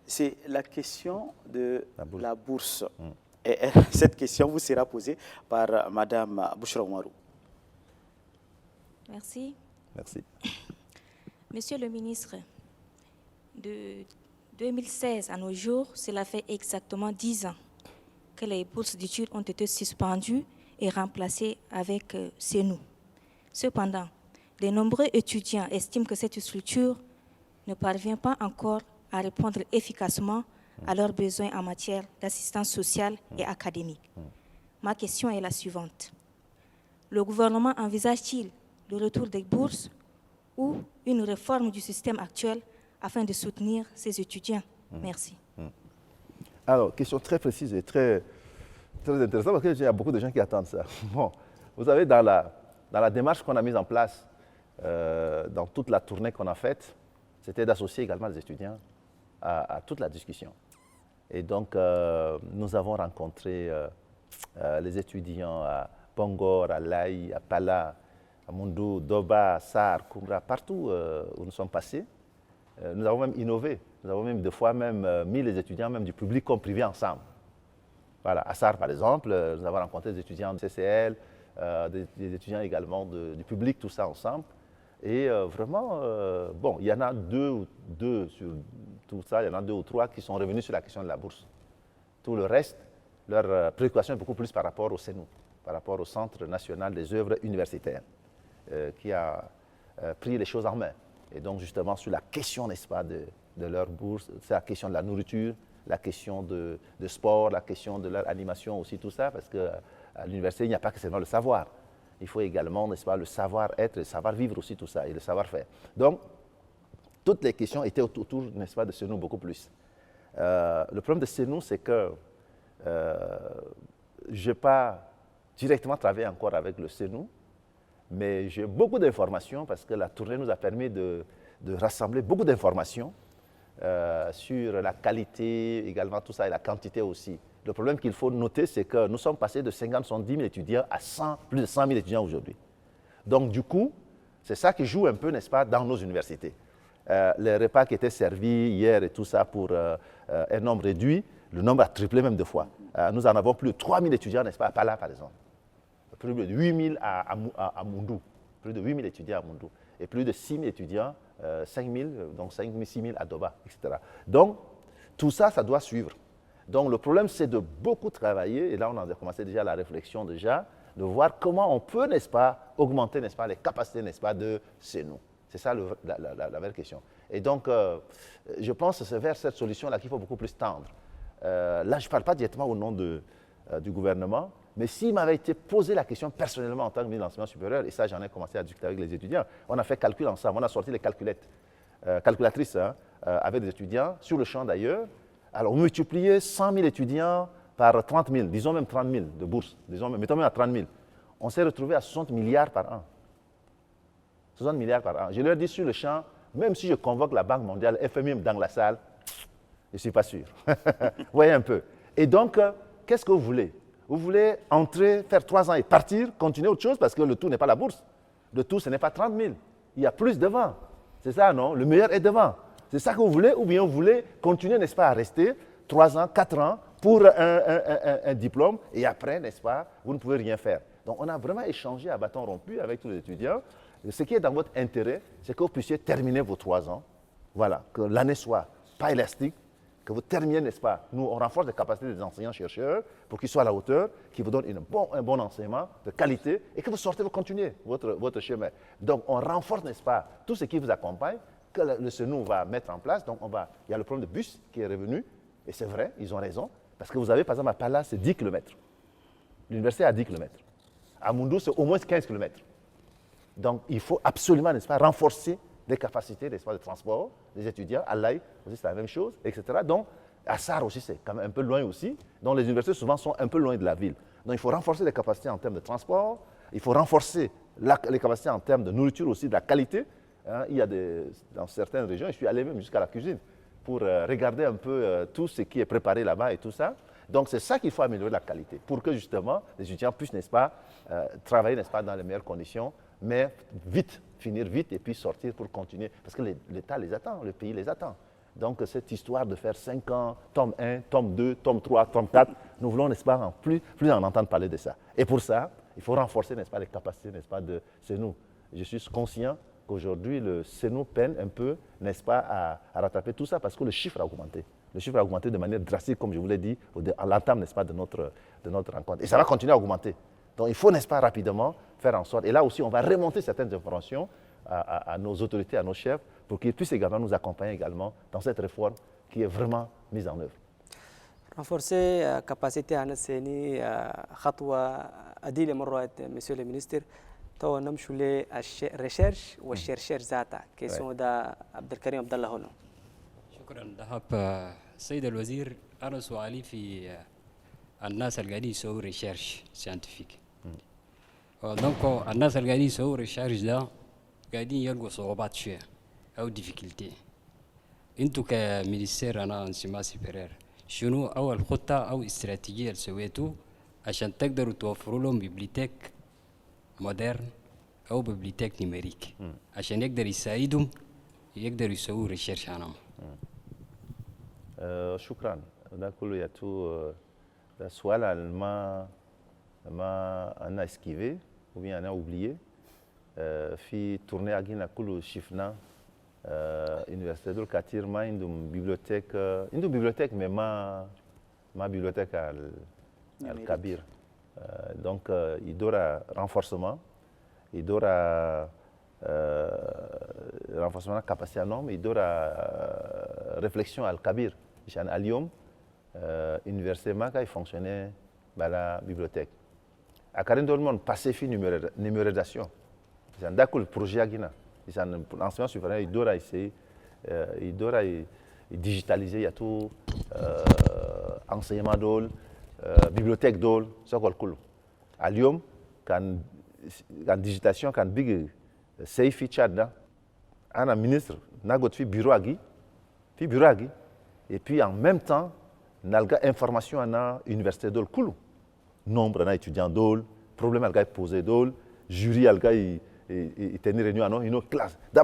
c'est la question de la bourse. Et cette question vous sera posée par Madame Bouchra Oumarou. Merci. Merci. Monsieur le ministre, de 2016 à nos jours, cela fait exactement 10 ans que les bourses d'études ont été suspendues et remplacées avec CENU. Cependant, de nombreux étudiants estiment que cette structure ne parvient pas encore à répondre efficacement à leurs besoins en matière d'assistance sociale et académique. Ma question est la suivante. Le gouvernement envisage-t-il le retour des bourses ou une réforme du système actuel afin de soutenir ces étudiants? Merci. Alors, question très précise et très intéressante parce qu'il y a beaucoup de gens qui attendent ça. Bon, vous savez, dans la démarche qu'on a mise en place, dans toute la tournée qu'on a faite, c'était d'associer également les étudiants à toute la discussion. Et donc, nous avons rencontré les étudiants à Bangor, à Laï, à Pala, à Mundou, Doba, Sar, Koumra, partout où nous sommes passés. Nous avons même innové. Nous avons même des fois mis les étudiants même du public comme privé ensemble. Voilà, à Sar par exemple, nous avons rencontré des étudiants de CCL, des étudiants également du public, tout ça ensemble. Et vraiment, bon, il y en a deux sur tout ça, il y en a 2 ou 3 qui sont revenus sur la question de la bourse. Tout le reste, leur préoccupation est beaucoup plus par rapport au CENU, par rapport au Centre national des œuvres universitaires, qui a pris les choses en main. Et donc, justement, sur la question, n'est-ce pas, de leur bourse, c'est la question de la nourriture, la question de sport, la question de leur animation aussi, tout ça, parce qu'à l'université, il n'y a pas que seulement le savoir. Il faut également, n'est-ce pas, le savoir-être, le savoir-vivre aussi, tout ça, et le savoir-faire. Donc, toutes les questions étaient autour, n'est-ce pas, de CENU beaucoup plus. Le problème de CENU, c'est que je n'ai pas directement travaillé encore avec le CENU, mais j'ai beaucoup d'informations parce que la tournée nous a permis de rassembler beaucoup d'informations sur la qualité, également tout ça, et la quantité aussi. Le problème qu'il faut noter, c'est que nous sommes passés de 50-70 000 étudiants à plus de 100 000 étudiants aujourd'hui. Donc du coup, c'est ça qui joue un peu, n'est-ce pas, dans nos universités. Les repas qui étaient servis hier et tout ça pour un nombre réduit, le nombre a triplé même 2 fois. Nous en avons plus de 3 000 étudiants, n'est-ce pas, à Pala par exemple. Plus de 8 000 à Mundou, plus de 8 000 étudiants à Mundou, et plus de 6 000 étudiants, 5 000, donc 5 000, 6 000 à Doba, etc. Donc, tout ça, ça doit suivre. Donc, le problème, c'est de beaucoup travailler, et là, on a commencé déjà la réflexion déjà, de voir comment on peut, n'est-ce pas, augmenter, n'est-ce pas, les capacités, n'est-ce pas, de CENU. C'est ça la vraie question. Et donc, je pense que c'est vers cette solution-là qu'il faut beaucoup plus tendre. Là, je ne parle pas directement au nom du gouvernement, mais s'il m'avait été posé la question personnellement en tant que ministre de l'enseignement supérieur, et ça j'en ai commencé à discuter avec les étudiants, on a fait calcul ensemble, on a sorti les calculatrices avec des étudiants, sur le champ d'ailleurs. Alors on multipliait 100 000 étudiants par 30 000, disons même 30 000 de bourses, mettons même à 30 000. On s'est retrouvé à 60 milliards par an. 60 milliards par an. Je leur dis sur le champ, même si je convoque la Banque mondiale, FMI dans la salle, je ne suis pas sûr. Vous voyez un peu. Et donc, qu'est-ce que vous voulez? Vous voulez entrer, faire 3 ans et partir, continuer autre chose, parce que le tout n'est pas la bourse. Le tout, ce n'est pas 30 000. Il y a plus devant. C'est ça, non? Le meilleur est devant. C'est ça que vous voulez, ou bien vous voulez continuer, n'est-ce pas, à rester 3 ans, 4 ans pour un diplôme, et après, n'est-ce pas, vous ne pouvez rien faire. Donc, on a vraiment échangé à bâton rompu avec tous les étudiants. Ce qui est dans votre intérêt, c'est que vous puissiez terminer vos 3 ans. Voilà, que l'année soit pas élastique, que vous terminiez, n'est-ce pas? Nous, on renforce les capacités des enseignants-chercheurs pour qu'ils soient à la hauteur, qu'ils vous donnent un bon enseignement de qualité et que vous sortez, vous continuez votre chemin. Donc, on renforce, n'est-ce pas, tout ce qui vous accompagne, que le CENU va mettre en place. Donc, il y a le problème de bus qui est revenu, et c'est vrai, ils ont raison, parce que vous avez, par exemple, à Pala, c'est 10 km. L'université a 10 km. À Moundou, c'est au moins 15 km. Donc, il faut absolument, n'est-ce pas, renforcer les capacités, n'est-ce pas, de transport des étudiants. À l'AI aussi, c'est la même chose, etc. Donc, à Sar aussi, c'est quand même un peu loin aussi. Donc, les universités, souvent, sont un peu loin de la ville. Donc, il faut renforcer les capacités en termes de transport. Il faut renforcer les capacités en termes de nourriture aussi, de la qualité. Hein, il y a dans certaines régions, je suis allé même jusqu'à la cuisine pour regarder un peu tout ce qui est préparé là-bas et tout ça. Donc, c'est ça qu'il faut améliorer la qualité pour que, justement, les étudiants puissent, n'est-ce pas, travailler, n'est-ce pas, dans les meilleures conditions, mais vite, finir vite et puis sortir pour continuer. Parce que l'État les attend, le pays les attend. Donc, cette histoire de faire 5 ans, tome 1, tome 2, tome 3, tome 4, nous voulons, n'est-ce pas, plus en entendre parler de ça. Et pour ça, il faut renforcer, n'est-ce pas, les capacités, n'est-ce pas, de CENU. Je suis conscient qu'aujourd'hui, le CENU peine un peu, n'est-ce pas, à rattraper tout ça parce que le chiffre a augmenté. Le chiffre a augmenté de manière drastique, comme je vous l'ai dit, à l'entame, n'est-ce pas, de notre rencontre. Et ça va continuer à augmenter. Donc, il faut, n'est-ce pas, rapidement faire en sorte. Et là aussi, on va remonter certaines informations à nos autorités, à nos chefs, pour qu'ils puissent également nous accompagner également dans cette réforme qui est vraiment mise en œuvre. Renforcer capacité à نسيني خطوة أديلة مرة Monsieur le ministre تو نمشوا للريشيرش والشيرشير ذاتها كيسون دا عبد الكريم عبد الله هنا. شكرا دهب السيد الوزير. أنا سؤالي في الناس اللي قاعدين يسووا ريشيرش ساينتفيك. دونك الناس اللي قاعدين يسووا ريشيرش ده قاعدين يلقوا صعوبات شوية أو ديفيكولتي. أنتوا كمينيستير أنا انسيما سيبرير شنو أول خطة أو استراتيجية اللي سويتوا عشان تقدروا توفروا لهم بيبليتيك مودرن أو بيبليتيك نيميريك عشان يقدر يساعدهم يقدروا يسووا ريشيرش عنهم. شكرا. ده كله ياتو ده سؤال ما أنا esquivé ou bien أنا oublié. في tournée أجينا كله شفنا université دول كتير ما عندهم bibliothèque mais ما bibliothèque الكبير. Donc يدور renforcement يدور renforcement capacité norme يدور réflexion الكبير عشان اليوم université ما كاي fonctionner بلا bibliothèque. أكارين دول من passé في numérisation. عشان ده كل projet أجينا. عشان l'enseignement supérieur يدور essayer يدور digitaliser il y a tout enseignement دول bibliothèque دول سأقول كله. اليوم كان digitalisation كان big سي في تشاد ده أنا ministre نقعد في bureau أجي et puis en même temps نلقى information أنا université دول كله nombre أنا étudiant دول problème ألقى posé دول jury ألقى tenir réunion une classe da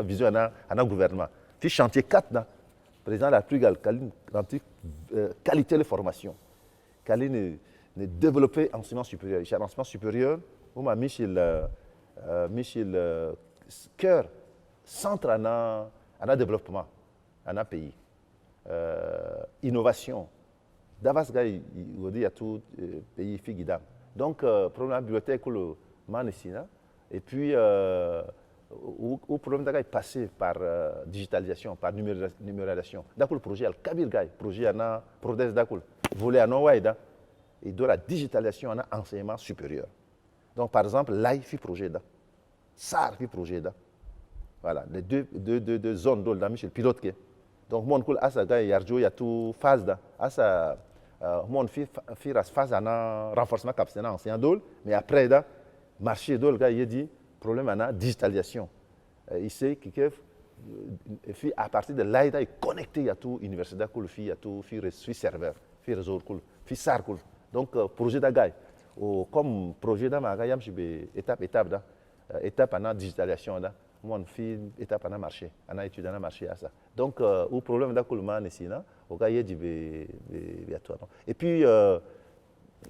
vision ana gouvernement fi chantier 4 da président de la République qualité de formation qualité de développer enseignement supérieur chez l'enseignement supérieur où ma Michel cœur centre ana développement ana pays innovation d'avance gars il y a tout pays figidam donc problème de bibliothèque le manesina et puis au problème d'ailleurs passé par digitalisation par numérisation d'accord le projet al kabir gars projet ana prothèse d'accord volet ana waida et de la digitalisation ana enseignement supérieur donc par exemple là il fait projet da SAR fait projet da voilà les deux zones dans le pilote que donc mon cool asa gars yarjo ya tout phase da asa mon fi phase ana renforcement capacité enseignant dol mais après da marché dol gars il dit problème ana digitalisation il sait que à partir de là il est connecté à tout université cool fi à tout fi serveur fi réseau cool fi sar cool donc projet da gars comme projet da ma gars yam étape da étape ana digitalisation da mon fi étape ana marché ana étude ana marché à ça donc au problème da cool man ici na au gars il dit et puis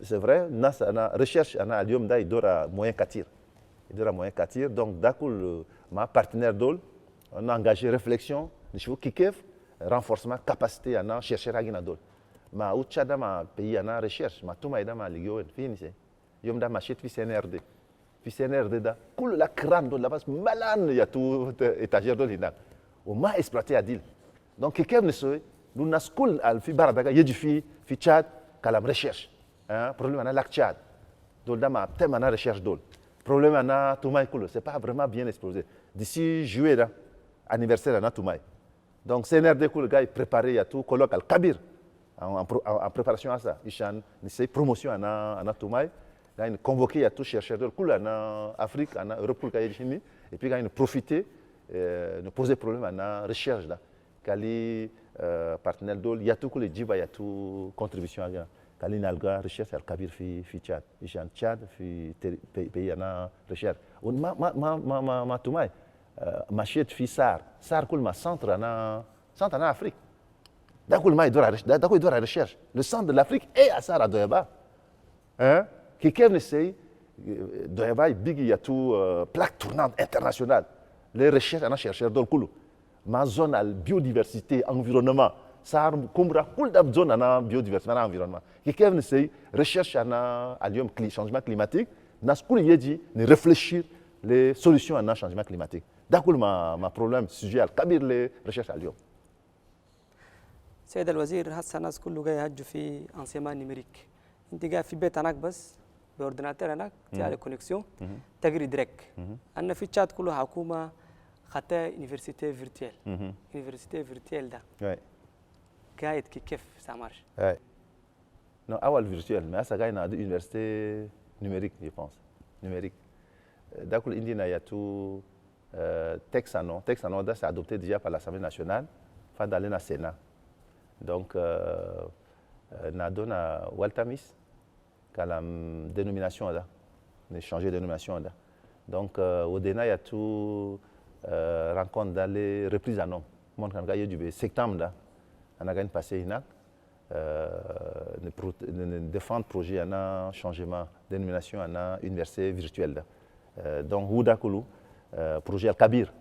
c'est vrai na recherche ana alium da idora moyen katir donc d'accord ma partenaire dol on a engagé réflexion de chevaux kikef renforcement capacité ana chercher agina dol ma uchada ma pays ana recherche ma tuma ida ma ligio fini c'est yom da machet fi CNRD da kul la crâne dol la base malane ya tout étagère dol ina o ma exploité adil donc kikef ne se nous na school al fi baradaga yedi fi Tchad kalam recherche hein problème ana lac Tchad Doldama, thème à recherche d'ol. Problème à Toumaï Koulou, ce n'est pas vraiment bien explosé. D'ici juillet, là, anniversaire à Toumaï. Donc, CNRD Koulou, le gars, est préparé à tout, colloque al Kabir, en préparation à ça. Il essaie promotion à Toumaï. Il a convoqué à tout chercheur d'ol, en Afrique, en Europe, et puis il a profité de poser problème à la recherche. Kali partenaire d'ol, il y a tout que les Djiba, il y a tout contribution à ça. Kali nalga recherche al Kabir fi Tchad, Ishan Tchad fi pays ana recherche. On ma Toumaï, machet fi Sar kul ma centre ana Afrique. D'accord, il doit la recherche. Le centre de l'Afrique est à Sar à Doyaba. Hein? Quelqu'un essaye, Doyaba big il y a tout plaque tournante internationale. Les recherches ana chercheurs dans le Koulou. Ma zone à biodiversité, environnement. Ça combra cool d'ab zone à biodiversité, à environnement. Quelqu'un essaye recherche à changement climatique. N'a ce qu'il dit, ne réfléchir les solutions à changement climatique. D'accord, ma problème sujet à Kabir les recherches à Lyon. سيد الوزير هسه الناس كله جاي يهجوا في انسيمان نيميريك انت جاي في بيت هناك بس باورديناتور هناك تعمل كونكسيون تجري دريك انا في تشات كله حكومه خدتها يونيفرسيتي فيرتوال يونيفرسيتي فيرتوال ده قاعد كيف سامارش non awal virtuel mais ça gagne dans université numérique je pense numérique d'accord indina y a tout texte à nom c'est adopté déjà par l'Assemblée nationale fa d'aller na Sénat. Donc, na dona Waltamis, qui a la dénomination là, on a changé de dénomination là. Donc, au DENA, il y a tout rencontre dans les reprises à nom. Mon quand il y a du septembre là, on a gagné passé inac, défendre projet à un changement de dénomination à une université virtuelle là. Donc, Houda Koulou, projet Al Kabir,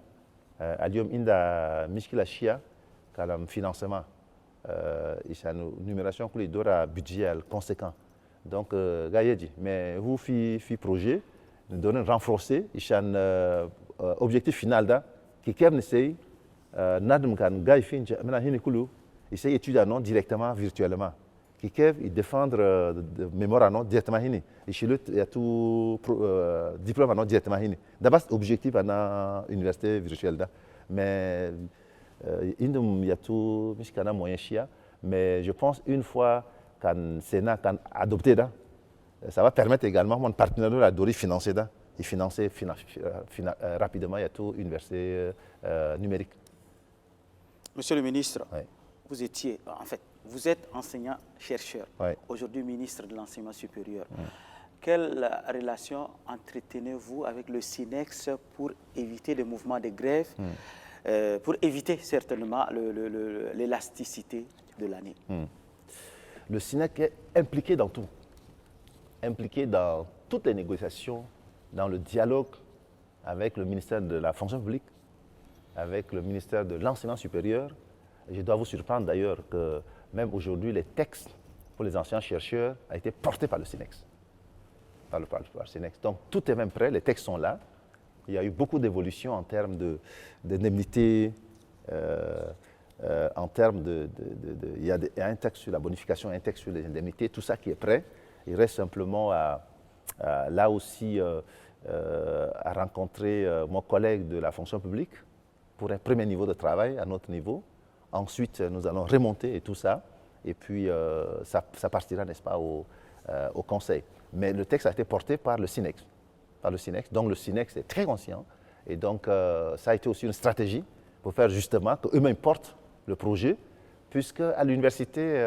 à Lyon Inda Mishkila Shia, qui a le financement. Il y a une numération qui est un budget conséquent. Donc, mais vous faites projet, nous donnons renforcer, il y a un objectif final qui est essayer essayer d'étudier directement virtuellement. Qui est défendre de mémoire directement. Il y a tout diplôme directement. D'abord, objectif à l'université virtuelle. Mais il y a tout moyen chia, mais je pense une fois quand le Sénat a adopté ça va permettre également mon partenaire de financer et financer rapidement il y a tout université numérique. Monsieur le ministre, oui. Vous êtes enseignant-chercheur, oui. Aujourd'hui ministre de l'enseignement supérieur. Oui. Quelle relation entretenez-vous avec le SINEX pour éviter les mouvements de grève pour éviter certainement l'élasticité de l'année. Le SINEC est impliqué dans tout, impliqué dans toutes les négociations, dans le dialogue avec le ministère de la fonction publique, avec le ministère de l'enseignement supérieur. Et je dois vous surprendre d'ailleurs que même aujourd'hui, les textes pour les anciens chercheurs ont été portés par le SINEX. Par le SINEX. Donc tout est même prêt, les textes sont là. Il y a eu beaucoup d'évolutions en termes d'indemnité, en termes il y a un texte sur la bonification, un texte sur les indemnités, tout ça qui est prêt. Il reste simplement là aussi à rencontrer mon collègue de la fonction publique pour un premier niveau de travail à notre niveau. Ensuite, nous allons remonter et tout ça. Et puis, ça partira, n'est-ce pas, au Conseil. Mais le texte a été porté par le SINEX. Donc le SINEX est très conscient et donc ça a été aussi une stratégie pour faire justement qu'eux-mêmes portent le projet puisque à l'université,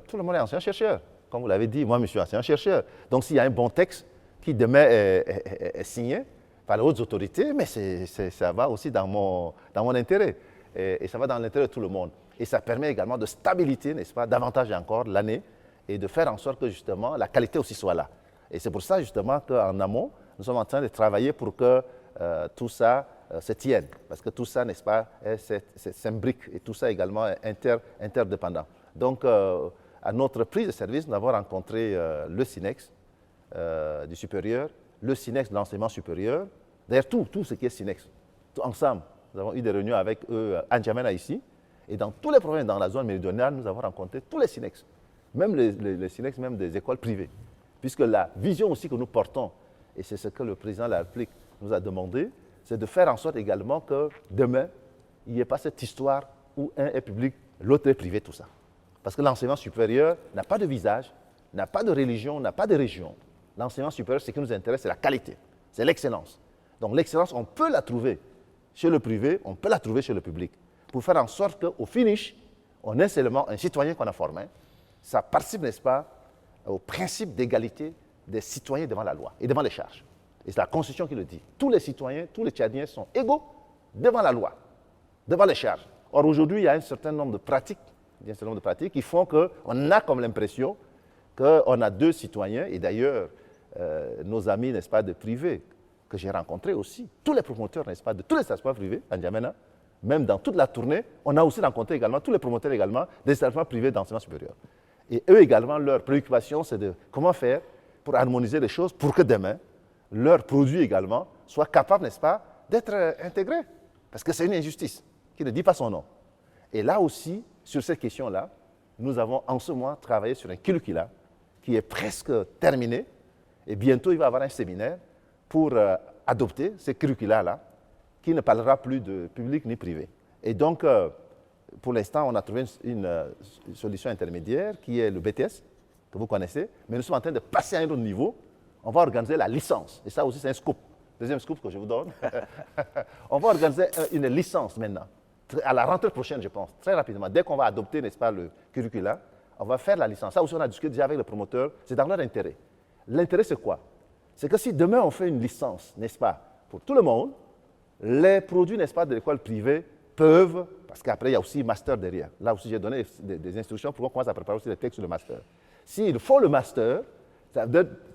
tout le monde est enseignant-chercheur. Comme vous l'avez dit, moi je suis enseignant-chercheur. Donc s'il y a un bon texte qui demain est signé par les hautes autorités, mais ça va aussi dans mon intérêt et ça va dans l'intérêt de tout le monde. Et ça permet également de stabilité, n'est-ce pas, davantage encore l'année et de faire en sorte que justement la qualité aussi soit là. Et c'est pour ça justement qu'en amont, nous sommes en train de travailler pour que tout ça se tienne. Parce que tout ça, n'est-ce pas, s'imbrique et tout ça également est interdépendant. Donc, à notre prise de service, nous avons rencontré le SINEX du supérieur, le SINEX de l'enseignement supérieur, d'ailleurs tout ce qui est SINEX, tout ensemble. Nous avons eu des réunions avec eux à N'Djamena ici, et dans tous les provinces dans la zone méridionale, nous avons rencontré tous les SINEX, même les SINEX, même des écoles privées. puisque la vision aussi que nous portons, et c'est ce que le président de la République nous a demandé, c'est de faire en sorte également que demain, il n'y ait pas cette histoire où un est public, l'autre est privé, tout ça. Parce que l'enseignement supérieur n'a pas de visage, n'a pas de religion, n'a pas de région. L'enseignement supérieur, ce qui nous intéresse, c'est la qualité, c'est l'excellence. Donc l'excellence, on peut la trouver chez le privé, on peut la trouver chez le public, pour faire en sorte qu'au finish, on est seulement un citoyen qu'on a formé. Ça participe, n'est-ce pas, au principe d'égalité des citoyens devant la loi et devant les charges. Et c'est la Constitution qui le dit. Tous les citoyens, tous les Tchadiens sont égaux devant la loi, devant les charges. Or, aujourd'hui, il y a un certain nombre de pratiques qui font qu'on a comme l'impression qu'on a deux citoyens, et d'ailleurs, nos amis, n'est-ce pas, de privé, que j'ai rencontrés aussi, tous les promoteurs, n'est-ce pas, de tous les établissements privés en N'Djamena, même dans toute la tournée, on a aussi rencontré également tous les promoteurs également des établissements privés d'enseignement supérieur. Et eux également, leur préoccupation, c'est de comment faire pour harmoniser les choses pour que demain, leurs produits également soient capables, n'est-ce pas, d'être intégrés. Parce que c'est une injustice qui ne dit pas son nom. Et là aussi, sur cette question-là, nous avons en ce moment travaillé sur un curriculum qui est presque terminé. Et bientôt, il va y avoir un séminaire pour adopter ce curriculum-là qui ne parlera plus de public ni privé. Et donc, pour l'instant, on a trouvé une solution intermédiaire qui est le BTS, que vous connaissez, mais nous sommes en train de passer à un autre niveau. On va organiser la licence, et ça aussi c'est un scoop, deuxième scoop que je vous donne. On va organiser une licence maintenant, à la rentrée prochaine, je pense, très rapidement. Dès qu'on va adopter, n'est-ce pas, le curriculum, on va faire la licence. Ça aussi, on a discuté déjà avec le promoteur, c'est dans leur intérêt. L'intérêt, c'est quoi? C'est que si demain on fait une licence, n'est-ce pas, pour tout le monde, les produits, n'est-ce pas, de l'école privée peuvent, parce qu'après, il y a aussi master derrière. Là aussi, j'ai donné des instructions pour qu'on commence à préparer aussi les textes sur le master. S'ils font le master,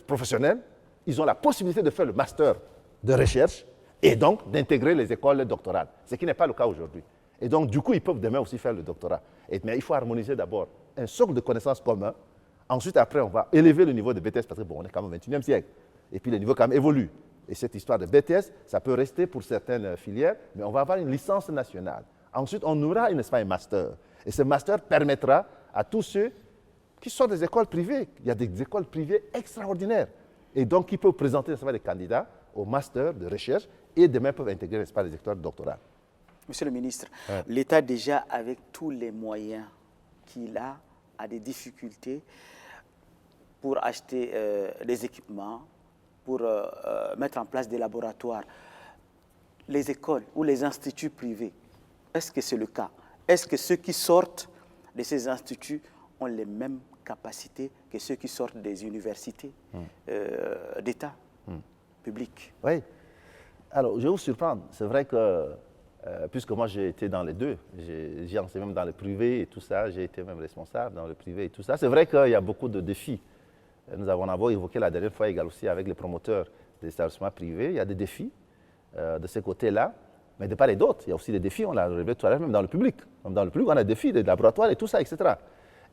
professionnels, ils ont la possibilité de faire le master de recherche et donc d'intégrer les écoles doctorales, ce qui n'est pas le cas aujourd'hui. Et donc, du coup, ils peuvent demain aussi faire le doctorat. Mais il faut harmoniser d'abord un socle de connaissances commun. Ensuite, après, on va élever le niveau de BTS parce que, bon, on est quand même au XXIe siècle. Et puis, le niveau quand même évolue. Et cette histoire de BTS, ça peut rester pour certaines filières, mais on va avoir une licence nationale. Ensuite, on aura, n'est-ce pas, un master. Et ce master permettra à tous ceux qui sont des écoles privées, il y a des écoles privées extraordinaires, et donc qui peuvent présenter, n'est-ce pas, des candidats au master de recherche et demain peuvent intégrer, n'est-ce pas, les écoles doctorales. Monsieur le ministre, l'État déjà, avec tous les moyens qu'il a des difficultés pour acheter des équipements, pour mettre en place des laboratoires. Les écoles ou les instituts privés, est-ce que c'est le cas? Est-ce que ceux qui sortent de ces instituts ont les mêmes capacités que ceux qui sortent des universités d'État, publiques? Oui. Alors, je vais vous surprendre. C'est vrai que, puisque moi j'ai été dans les deux, j'ai enseigné même dans le privé et tout ça, j'ai été même responsable dans le privé et tout ça. C'est vrai qu'il y a beaucoup de défis. Nous avons évoqué la dernière fois également aussi avec les promoteurs des établissements privés. Il y a des défis de ce côté-là, mais de part et d'autre. Il y a aussi des défis, on l'a relevé tout à l'heure, même dans le public. Même dans le public, on a des défis, des laboratoires et tout ça, etc.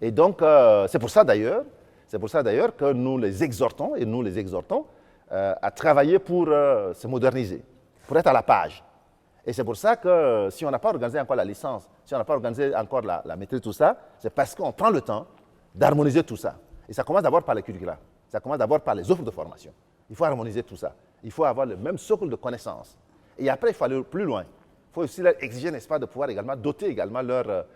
Et donc, c'est pour ça d'ailleurs que nous les exhortons, à travailler pour se moderniser, pour être à la page. Et c'est pour ça que si on n'a pas organisé encore la licence, si on n'a pas organisé encore la maîtrise, tout ça, c'est parce qu'on prend le temps d'harmoniser tout ça. Et ça commence d'abord par les curricula, ça commence d'abord par les offres de formation. Il faut harmoniser tout ça. Il faut avoir le même socle de connaissances. Et après, il faut aller plus loin. Il faut aussi leur exiger, n'est-ce pas, de pouvoir également doter également leurs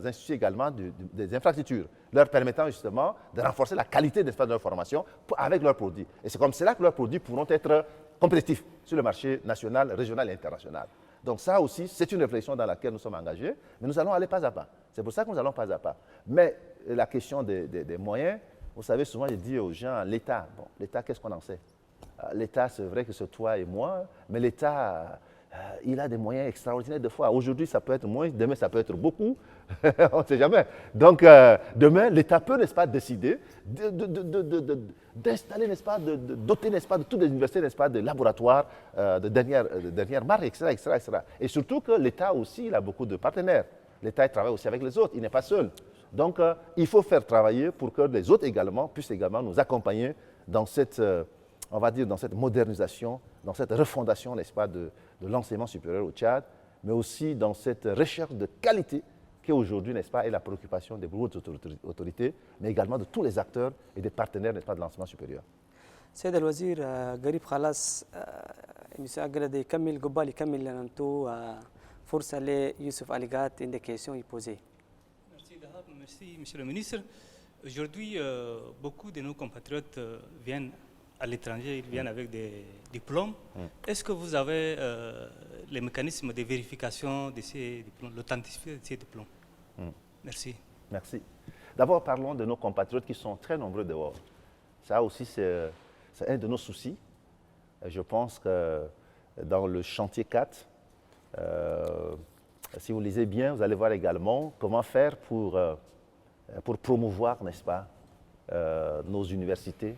instituts également des infrastructures, leur permettant justement de renforcer la qualité, n'est-ce pas, de leur formation avec leurs produits. Et c'est comme cela que leurs produits pourront être compétitifs sur le marché national, régional et international. Donc ça aussi, c'est une réflexion dans laquelle nous sommes engagés, mais nous allons aller pas à pas. C'est pour ça que nous allons pas à pas. Mais la question des moyens, vous savez, souvent je dis aux gens, l'État, bon, l'État, qu'est-ce qu'on en sait? L'État, c'est vrai que c'est toi et moi, mais l'État, il a des moyens extraordinaires de fois. Aujourd'hui, ça peut être moins, demain, ça peut être beaucoup, on ne sait jamais. Donc, demain, l'État peut, n'est-ce pas, décider d'installer, n'est-ce pas, de doter, n'est-ce pas, de toutes les universités, n'est-ce pas, de laboratoires de dernière marque, etc., etc., etc. Et surtout que l'État aussi, il a beaucoup de partenaires. L'État travaille aussi avec les autres, il n'est pas seul. Donc, il faut faire travailler pour que les autres également puissent également nous accompagner dans cette, on va dire, dans cette modernisation, dans cette refondation, n'est-ce pas, de l'enseignement supérieur au Tchad, mais aussi dans cette recherche de qualité qui aujourd'hui, n'est-ce pas, est la préoccupation des beaucoup d'autorités, mais également de tous les acteurs et des partenaires, n'est-ce pas, de l'enseignement supérieur. سيد الوزير قريب خلاص مساء يكمل قبال يكمل لنا انتو فرصة ليوسف أليغات une des questions posées. Merci Dahab, merci Monsieur le Ministre. Aujourd'hui, beaucoup de nos compatriotes viennent à l'étranger, ils viennent avec des diplômes. Est-ce que vous avez les mécanismes de vérification de ces diplômes, l'authenticité de ces diplômes? Merci. Merci. D'abord, parlons de nos compatriotes qui sont très nombreux dehors. Ça aussi, c'est un de nos soucis. Je pense que dans le chantier 4, si vous lisez bien, vous allez voir également comment faire pour promouvoir, n'est-ce pas, nos universités,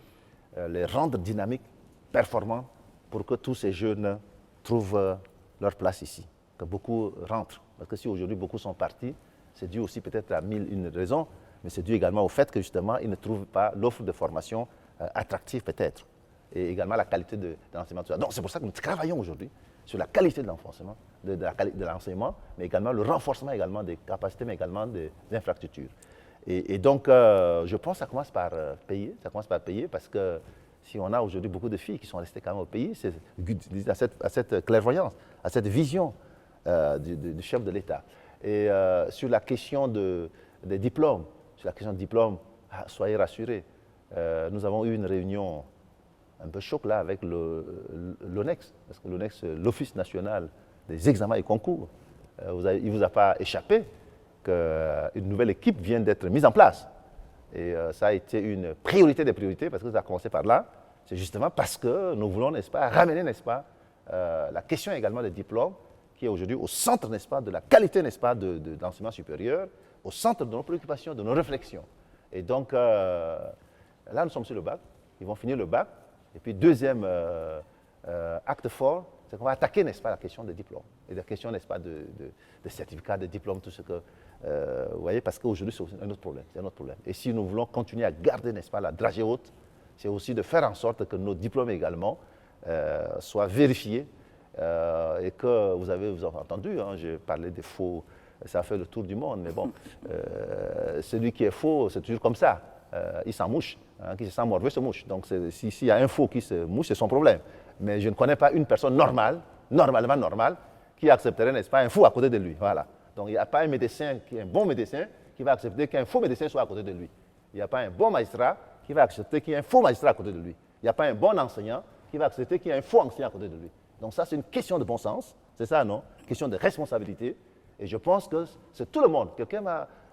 les rendre dynamiques, performants, pour que tous ces jeunes trouvent leur place ici, que beaucoup rentrent. Parce que si aujourd'hui beaucoup sont partis, c'est dû aussi peut-être à 1001 raisons, mais c'est dû également au fait que justement, ils ne trouvent pas l'offre de formation attractive peut-être, et également la qualité de l'enseignement. Donc c'est pour ça que nous travaillons aujourd'hui sur la qualité de l'enseignement, de l'enseignement, mais également le renforcement également des capacités, mais également des infrastructures. Et donc, je pense que ça commence par payer. Ça commence par payer parce que si on a aujourd'hui beaucoup de filles qui sont restées quand même au pays, c'est à cette clairvoyance, à cette vision du chef de l'État. Et sur la question des diplômes, soyez rassurés. Nous avons eu une réunion un peu choc là avec l'ONEX, parce que l'ONEX, l'Office national des examens et concours, il ne vous a pas échappé qu'une nouvelle équipe vient d'être mise en place. Et ça a été une priorité des priorités, parce que ça a commencé par là. C'est justement parce que nous voulons, n'est-ce pas, ramener, n'est-ce pas, la question également des diplômes, qui est aujourd'hui au centre, n'est-ce pas, de la qualité, n'est-ce pas, de l'enseignement supérieur, au centre de nos préoccupations, de nos réflexions. Et donc, là, nous sommes sur le bac. Ils vont finir le bac. Et puis, deuxième acte fort, c'est qu'on va attaquer, n'est-ce pas, la question des diplômes. Et la question, n'est-ce pas, de certificats, de diplômes, tout ce que... vous voyez, parce qu'aujourd'hui, c'est un autre problème. C'est un autre problème. Et si nous voulons continuer à garder, n'est-ce pas, la dragée haute, c'est aussi de faire en sorte que nos diplômes également soient vérifiés. Et que vous avez entendu, hein, j'ai parlé des faux, ça fait le tour du monde, mais bon, celui qui est faux, c'est toujours comme ça. Il s'en mouche. Hein, qui se sent morveux se mouche. Donc, s'il y a un faux qui se mouche, c'est son problème. Mais je ne connais pas une personne normale, normalement normale, qui accepterait, n'est-ce pas, un faux à côté de lui. Voilà. Donc, il n'y a pas un médecin qui est un bon médecin qui va accepter qu'un faux médecin soit à côté de lui. Il n'y a pas un bon magistrat qui va accepter qu'il y ait un faux magistrat à côté de lui. Il n'y a pas un bon enseignant qui va accepter qu'il y ait un faux enseignant à côté de lui. Donc ça, c'est une question de bon sens, c'est ça, non? Question de responsabilité. Et je pense que c'est tout le monde.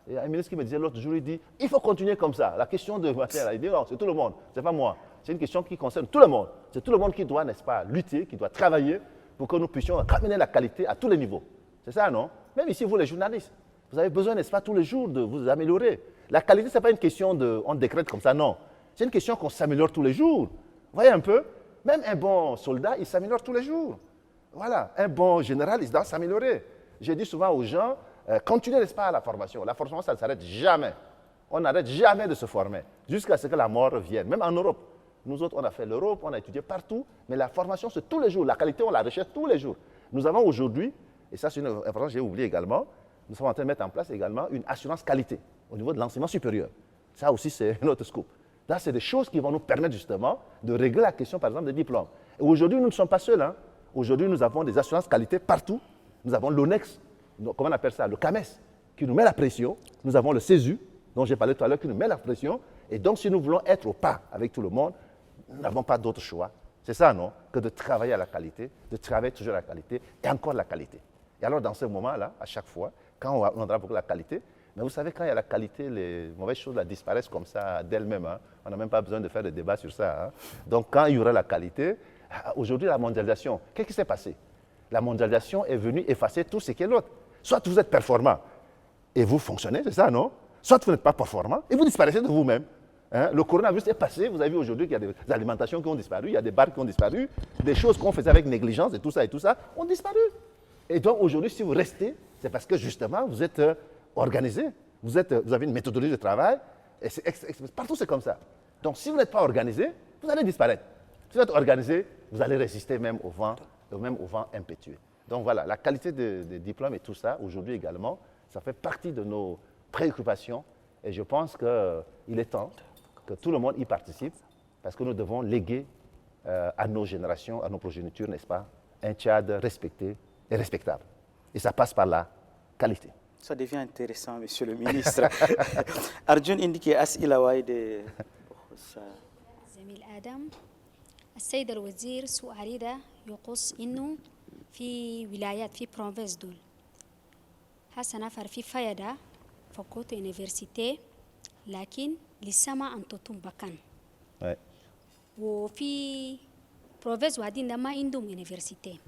Il y a un ministre qui me disait l'autre jour, il dit, il faut continuer comme ça. La question de matière, il dit, non, c'est tout le monde, c'est pas moi. C'est une question qui concerne tout le monde. C'est tout le monde qui doit, n'est-ce pas, lutter, qui doit travailler pour que nous puissions ramener la qualité à tous les niveaux. C'est ça, non? Même ici, vous les journalistes, vous avez besoin, n'est-ce pas, tous les jours de vous améliorer. La qualité, ce n'est pas une question on décrète comme ça, non. C'est une question qu'on s'améliore tous les jours. Vous voyez un peu? Même un bon soldat, il s'améliore tous les jours. Voilà, un bon général, il doit s'améliorer. Je dis souvent aux gens, continuez, n'est-ce pas, à la formation. La formation, ça ne s'arrête jamais. On n'arrête jamais de se former, jusqu'à ce que la mort vienne. Même en Europe. Nous autres, on a fait l'Europe, on a étudié partout, mais la formation, c'est tous les jours. La qualité, on la recherche tous les jours. Nous avons aujourd'hui, et ça c'est une information que j'ai oublié également, nous sommes en train de mettre en place également une assurance qualité au niveau de l'enseignement supérieur. Ça aussi, c'est notre scoop. Là, c'est des choses qui vont nous permettre justement de régler la question, par exemple, des diplômes. Et aujourd'hui, nous ne sommes pas seuls. Hein. Aujourd'hui, nous avons des assurances qualité partout. Nous avons l'ONEX, comment on appelle ça, le CAMES, qui nous met la pression. Nous avons le CESU, dont j'ai parlé tout à l'heure, qui nous met la pression. Et donc, si nous voulons être au pas avec tout le monde, nous n'avons pas d'autre choix. C'est ça, non? Que de travailler à la qualité, de travailler toujours à la qualité et encore la qualité. Et alors, dans ce moment-là, à chaque fois, quand on aura beaucoup la qualité, mais vous savez, quand il y a la qualité, les mauvaises choses là, disparaissent comme ça d'elles-mêmes. Hein. On n'a même pas besoin de faire de débat sur ça. Hein. Donc, quand il y aura la qualité, aujourd'hui, la mondialisation, qu'est-ce qui s'est passé? La mondialisation est venue effacer tout ce qui est l'autre. Soit vous êtes performant et vous fonctionnez, c'est ça, non? Soit vous n'êtes pas performant et vous disparaissez de vous-même. Hein? Le coronavirus est passé, vous avez vu aujourd'hui qu'il y a des alimentations qui ont disparu, il y a des bars qui ont disparu, des choses qu'on faisait avec négligence et tout ça ont disparu. Et donc, aujourd'hui, si vous restez, c'est parce que justement, vous êtes organisé, vous avez une méthodologie de travail, et partout c'est comme ça. Donc si vous n'êtes pas organisé, vous allez disparaître. Si vous êtes organisé, vous allez résister même au vent impétueux. Donc voilà, la qualité des diplômes et tout ça, aujourd'hui également, Ça fait partie de nos préoccupations et je pense qu'il est temps que tout le monde y participe parce que nous devons léguer à nos générations, à nos progénitures, n'est-ce pas, un Tchad respecté et respectable. Et ça passe par la qualité. Ça devient intéressant, monsieur le ministre. Arjun indiqué أسئلة وايد. زميل آدم، السيد الوزير سؤالي ده يقص إنه في ولايات في بروفنس دول هسه نفر في فايدة فكوتو يونيفرسيتي لكن لسه ما أنتم بكان Ouais. وفي بروفنس وادين ده ما عندهم يونيفرسيتي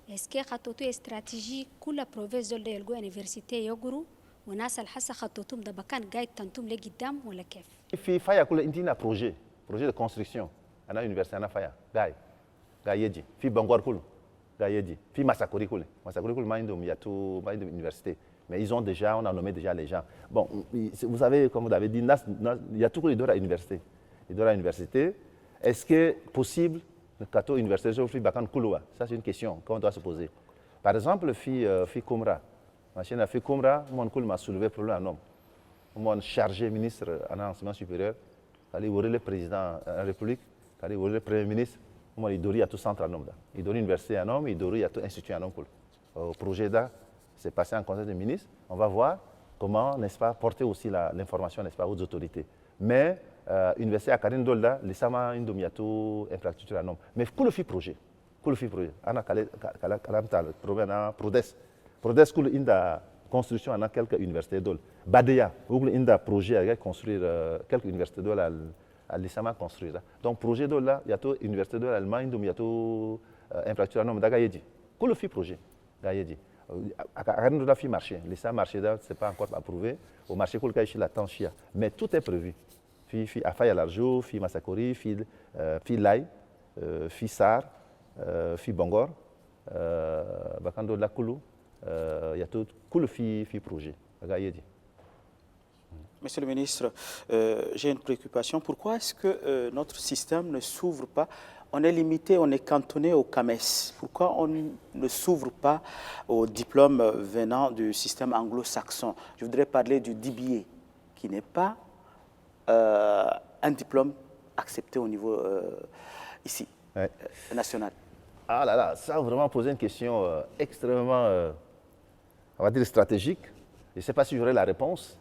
اسكي خطوتو استراتيجي كل بروفنس دول ده يلقوا يونيفرسيتي يقروا وناس الحسا خطوتهم ده بكان قاعد تنتم لقدام ولا كيف؟ في فايا كل عندنا projet de construction أنا université أنا فايا جاي يجي في بانغوار كله جاي يجي في مساكوري كله ما عندهم ما عندهم université mais ils ont déjà on a nommé déjà les gens bon vous savez comme vous l'avez dit il y a tout qui doit à l'université est-ce que possible le cateau universitaire je bakan kuluwa ça c'est une question qu'on doit se poser par exemple fi Komra machine a fi Komra mon kul m'a soulevé problème un homme mon chargé ministre en enseignement supérieur allez voir le président de la République allez voir le premier ministre moi il doit tout centre un homme là il doit université un homme il doit tout institut un homme au projet là c'est passé en conseil des ministres on va voir comment n'est-ce pas porter aussi l'information n'est-ce pas aux autorités mais université à Karine Dolda les sama indomiato infrastructure un homme mais cool fi projet ana kalamtal problème na prodes cool inda construction ana quelques universités dol badeya cool inda projet à construire quelques universités dol à l'isama construire donc projet dol là yato université dol allemagne indomiato infrastructure un homme daga yedi cool fi projet ga yedi à Karine Dolda fi marché l'isama marché là c'est pas encore approuvé au marché cool kaishi la tanchia mais tout est prévu fi Afaya Larjo, fi Masakori, fi Lai, fi Sar, fi Bangor, Bakando Lakulu, il y a tout le fi projet. Monsieur le ministre, j'ai une préoccupation. Pourquoi est-ce que notre système ne s'ouvre pas? On est limité, on est cantonné au CAMES. Pourquoi on ne s'ouvre pas aux diplômes venant du système anglo-saxon? Je voudrais parler du DBA, qui n'est pas un diplôme accepté au niveau ici, national. Ah là là, ça a vraiment posé une question extrêmement, on va dire, stratégique. Je ne sais pas si j'aurai la réponse.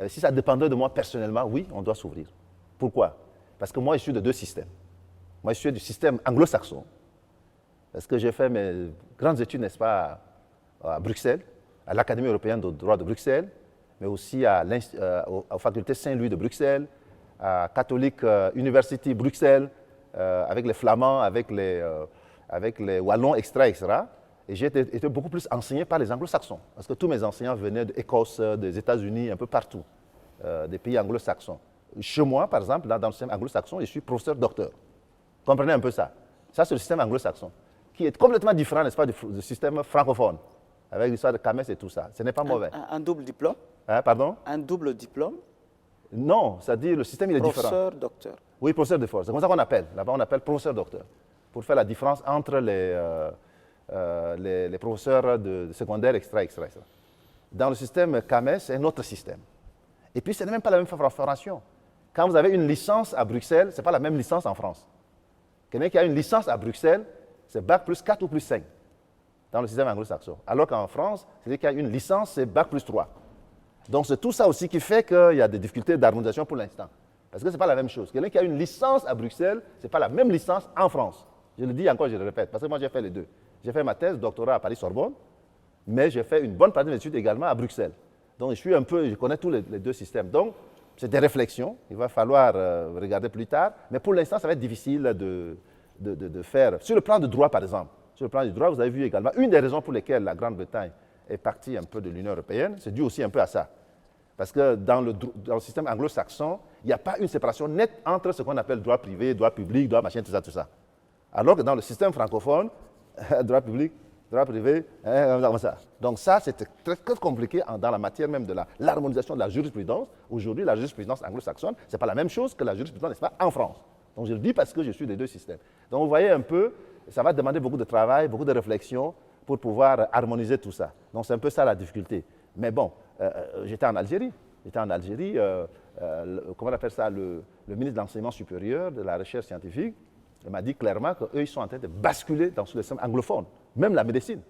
Si ça dépendait de moi personnellement, oui, on doit s'ouvrir. Pourquoi? Parce que moi, je suis de deux systèmes. Moi, je suis du système anglo-saxon. Parce que j'ai fait mes grandes études, n'est-ce pas, à Bruxelles, à l'Académie européenne de droit de Bruxelles, mais aussi à faculté Saint-Louis de Bruxelles, à Catholic University Bruxelles, avec les Flamands, avec les Wallons, etc. Et j'ai été beaucoup plus enseigné par les anglo-saxons, parce que tous mes enseignants venaient d'Écosse, des États-Unis, un peu partout, des pays anglo-saxons. Chez moi, par exemple, dans le système anglo-saxon, je suis professeur-docteur. Comprenez un peu ça. Ça, c'est le système anglo-saxon, qui est complètement différent, n'est-ce pas, du système francophone, avec l'histoire de CAMES et tout ça. Ce n'est pas mauvais. Un double diplôme? Pardon? Un double diplôme? Non, c'est-à-dire le système il est différent. Professeur-docteur. Oui, professeur-docteur. C'est comme ça qu'on appelle. Là-bas, on appelle professeur-docteur. Pour faire la différence entre les professeurs de secondaire, etc., etc. Dans le système CAMES, c'est un autre système. Et puis, ce n'est même pas la même formation. Quand vous avez une licence à Bruxelles, ce n'est pas la même licence en France. Quelqu'un qui a une licence à Bruxelles, c'est Bac plus 4 ou plus 5 dans le système anglo-saxon. Alors qu'en France, c'est qu'il y a une licence, c'est Bac plus 3. Donc, c'est tout ça aussi qui fait qu'il y a des difficultés d'harmonisation pour l'instant. Parce que ce n'est pas la même chose. Quelqu'un qui a une licence à Bruxelles, ce n'est pas la même licence en France. Je le dis encore, je le répète, parce que moi, j'ai fait les deux. J'ai fait ma thèse, doctorat à Paris-Sorbonne, mais j'ai fait une bonne partie de mes études également à Bruxelles. Donc, je connais tous les deux systèmes. Donc, c'est des réflexions. Il va falloir regarder plus tard. Mais pour l'instant, ça va être difficile de faire. Sur le plan du droit, par exemple. Sur le plan du droit, vous avez vu également, une des raisons pour lesquelles la Grande-Bretagne est partie un peu de l'Union européenne, c'est dû aussi un peu à ça. Parce que dans le système anglo-saxon, il n'y a pas une séparation nette entre ce qu'on appelle droit privé, droit public, droit machin, tout ça. Alors que dans le système francophone, droit public, droit privé, comme ça. Donc ça, c'est très, très compliqué dans la matière même de l'harmonisation de la jurisprudence. Aujourd'hui, la jurisprudence anglo-saxonne, ce n'est pas la même chose que la jurisprudence, n'est-ce pas, en France. Donc je le dis parce que je suis des deux systèmes. Donc vous voyez un peu, ça va demander beaucoup de travail, beaucoup de réflexion pour pouvoir harmoniser tout ça. Donc c'est un peu ça la difficulté. Mais bon, j'étais en Algérie. Comment on appelle ça, le ministre de l'Enseignement supérieur, de la recherche scientifique, m'a dit clairement qu'eux, ils sont en train de basculer dans le système anglophone. Même la médecine,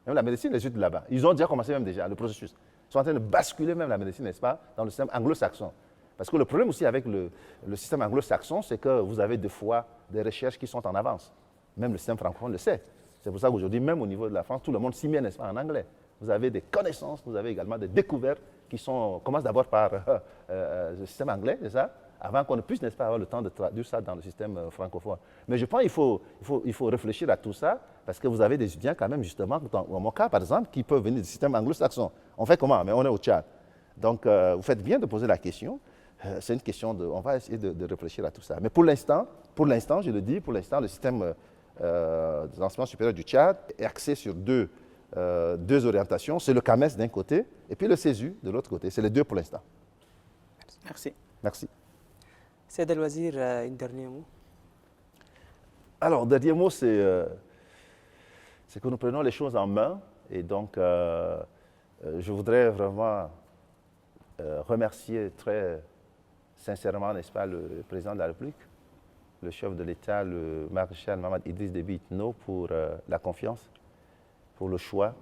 les études là-bas. Ils ont déjà commencé même déjà le processus. Ils sont en train de basculer même la médecine, n'est-ce pas, dans le système anglo-saxon. Parce que le problème aussi avec le système anglo-saxon, c'est que vous avez des fois des recherches qui sont en avance. Même le système francophone le sait. C'est pour ça qu'aujourd'hui, même au niveau de la France, tout le monde s'y met, n'est-ce pas, en anglais. Vous avez des connaissances, vous avez également des découvertes qui commencent d'abord par le système anglais, c'est ça, avant qu'on ne puisse, n'est-ce pas, avoir le temps de traduire ça dans le système francophone. Mais je pense qu'il faut réfléchir à tout ça, parce que vous avez des étudiants quand même, justement, dans mon cas, par exemple, qui peuvent venir du système anglo-saxon. On fait comment? Mais on est au Tchad. Donc, vous faites bien de poser la question. C'est une question on va essayer de réfléchir à tout ça. Mais pour l'instant, je le dis, le système de l'enseignement supérieur du Tchad est axé sur deux orientations. C'est le CAMES d'un côté et puis le CESU de l'autre côté. C'est les deux pour l'instant. Merci. Merci. Saïd El-Wazir, un dernier mot. Alors, dernier mot, c'est que nous prenons les choses en main. Et donc, je voudrais vraiment remercier très sincèrement, n'est-ce pas, le président de la République, le chef de l'État, le maréchal Mohamed Idriss Déby Itno, pour la confiance, pour le choix.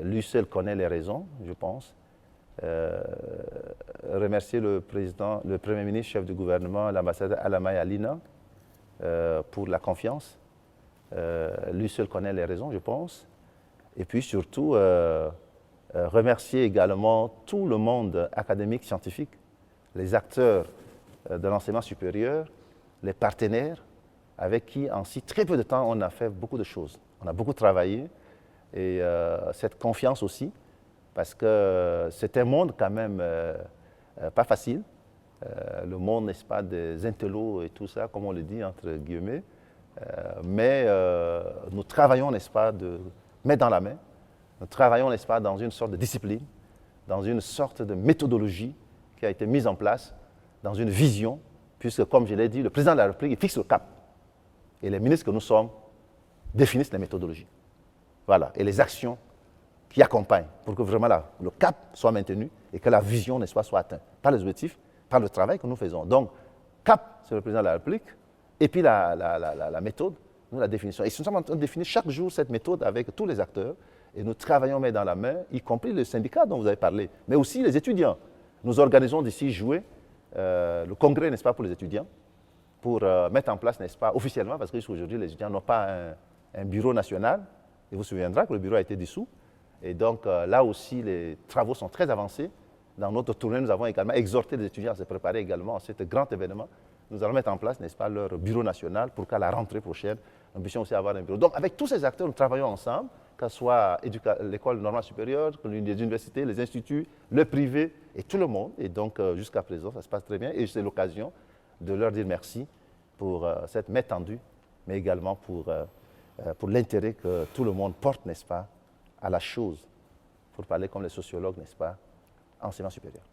Lui seul connaît les raisons, je pense. Remercier le Premier ministre, chef du gouvernement, l'ambassadeur Alamay Alina, pour la confiance. Lui seul connaît les raisons, je pense. Et puis surtout, remercier également tout le monde académique, scientifique, les acteurs de l'enseignement supérieur, les partenaires avec qui, en si très peu de temps, on a fait beaucoup de choses. On a beaucoup travaillé et cette confiance aussi, parce que c'est un monde quand même pas facile. Le monde, n'est-ce pas, des intellos et tout ça, comme on le dit entre guillemets. Mais nous travaillons, n'est-ce pas, de main dans la main. Nous travaillons, n'est-ce pas, dans une sorte de discipline, dans une sorte de méthodologie qui a été mise en place, dans une vision, puisque, comme je l'ai dit, le président de la République fixe le cap. Et les ministres que nous sommes définissent les méthodologies. Voilà, et les actions qui accompagnent pour que vraiment le cap soit maintenu et que la vision, n'est-ce pas, soit atteinte. Par les objectifs, par le travail que nous faisons. Donc, cap, c'est le président de la République, et puis la méthode, nous la définissons. Et nous sommes en train de définir chaque jour cette méthode avec tous les acteurs. Et nous travaillons main dans la main, y compris le syndicat dont vous avez parlé, mais aussi les étudiants. Nous organisons d'ici juillet le congrès, n'est-ce pas, pour les étudiants, pour mettre en place, n'est-ce pas, officiellement, parce qu'aujourd'hui, les étudiants n'ont pas un bureau national. Et vous vous souviendrez que le bureau a été dissous. Et donc, là aussi, les travaux sont très avancés. Dans notre tournée, nous avons également exhorté les étudiants à se préparer également à ce grand événement. Nous allons mettre en place, n'est-ce pas, leur bureau national pour qu'à la rentrée prochaine, nous puissions aussi avoir un bureau. Donc, avec tous ces acteurs, nous travaillons ensemble, que ce soit l'école normale supérieure, les universités, les instituts, le privé et tout le monde. Et donc, jusqu'à présent, ça se passe très bien. Et c'est l'occasion de leur dire merci pour cette main tendue, mais également pour l'intérêt que tout le monde porte, n'est-ce pas, à la chose, pour parler comme les sociologues, n'est-ce pas, enseignement supérieur.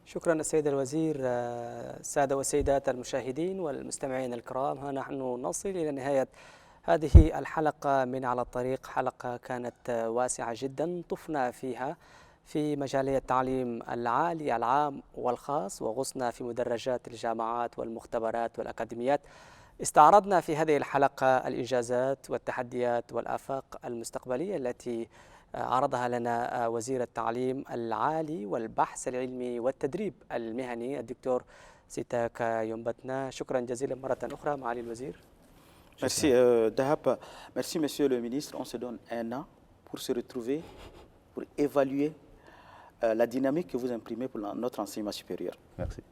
شكرا السيد الوزير. السادة والسيدات المشاهدين والمستمعين الكرام، ها نحن نصل إلى نهاية هذه الحلقة من على الطريق. حلقة كانت واسعة جدا، طفنا فيها في مجالي التعليم العالي العام والخاص، وغصنا في مدرجات الجامعات والمختبرات والأكاديميات. استعرضنا في هذه الحلقة الإنجازات والتحديات والآفاق المستقبلية التي عرضها لنا وزير التعليم العالي والبحث العلمي والتدريب المهني الدكتور سيتاكا يومبتنا. شكرا جزيلا مرة أخرى معالي الوزير. Merci Dahab. Merci Monsieur le Ministre. On se donne un an pour se retrouver, pour évaluer la dynamique que vous imprimez pour notre enseignement supérieur. Merci.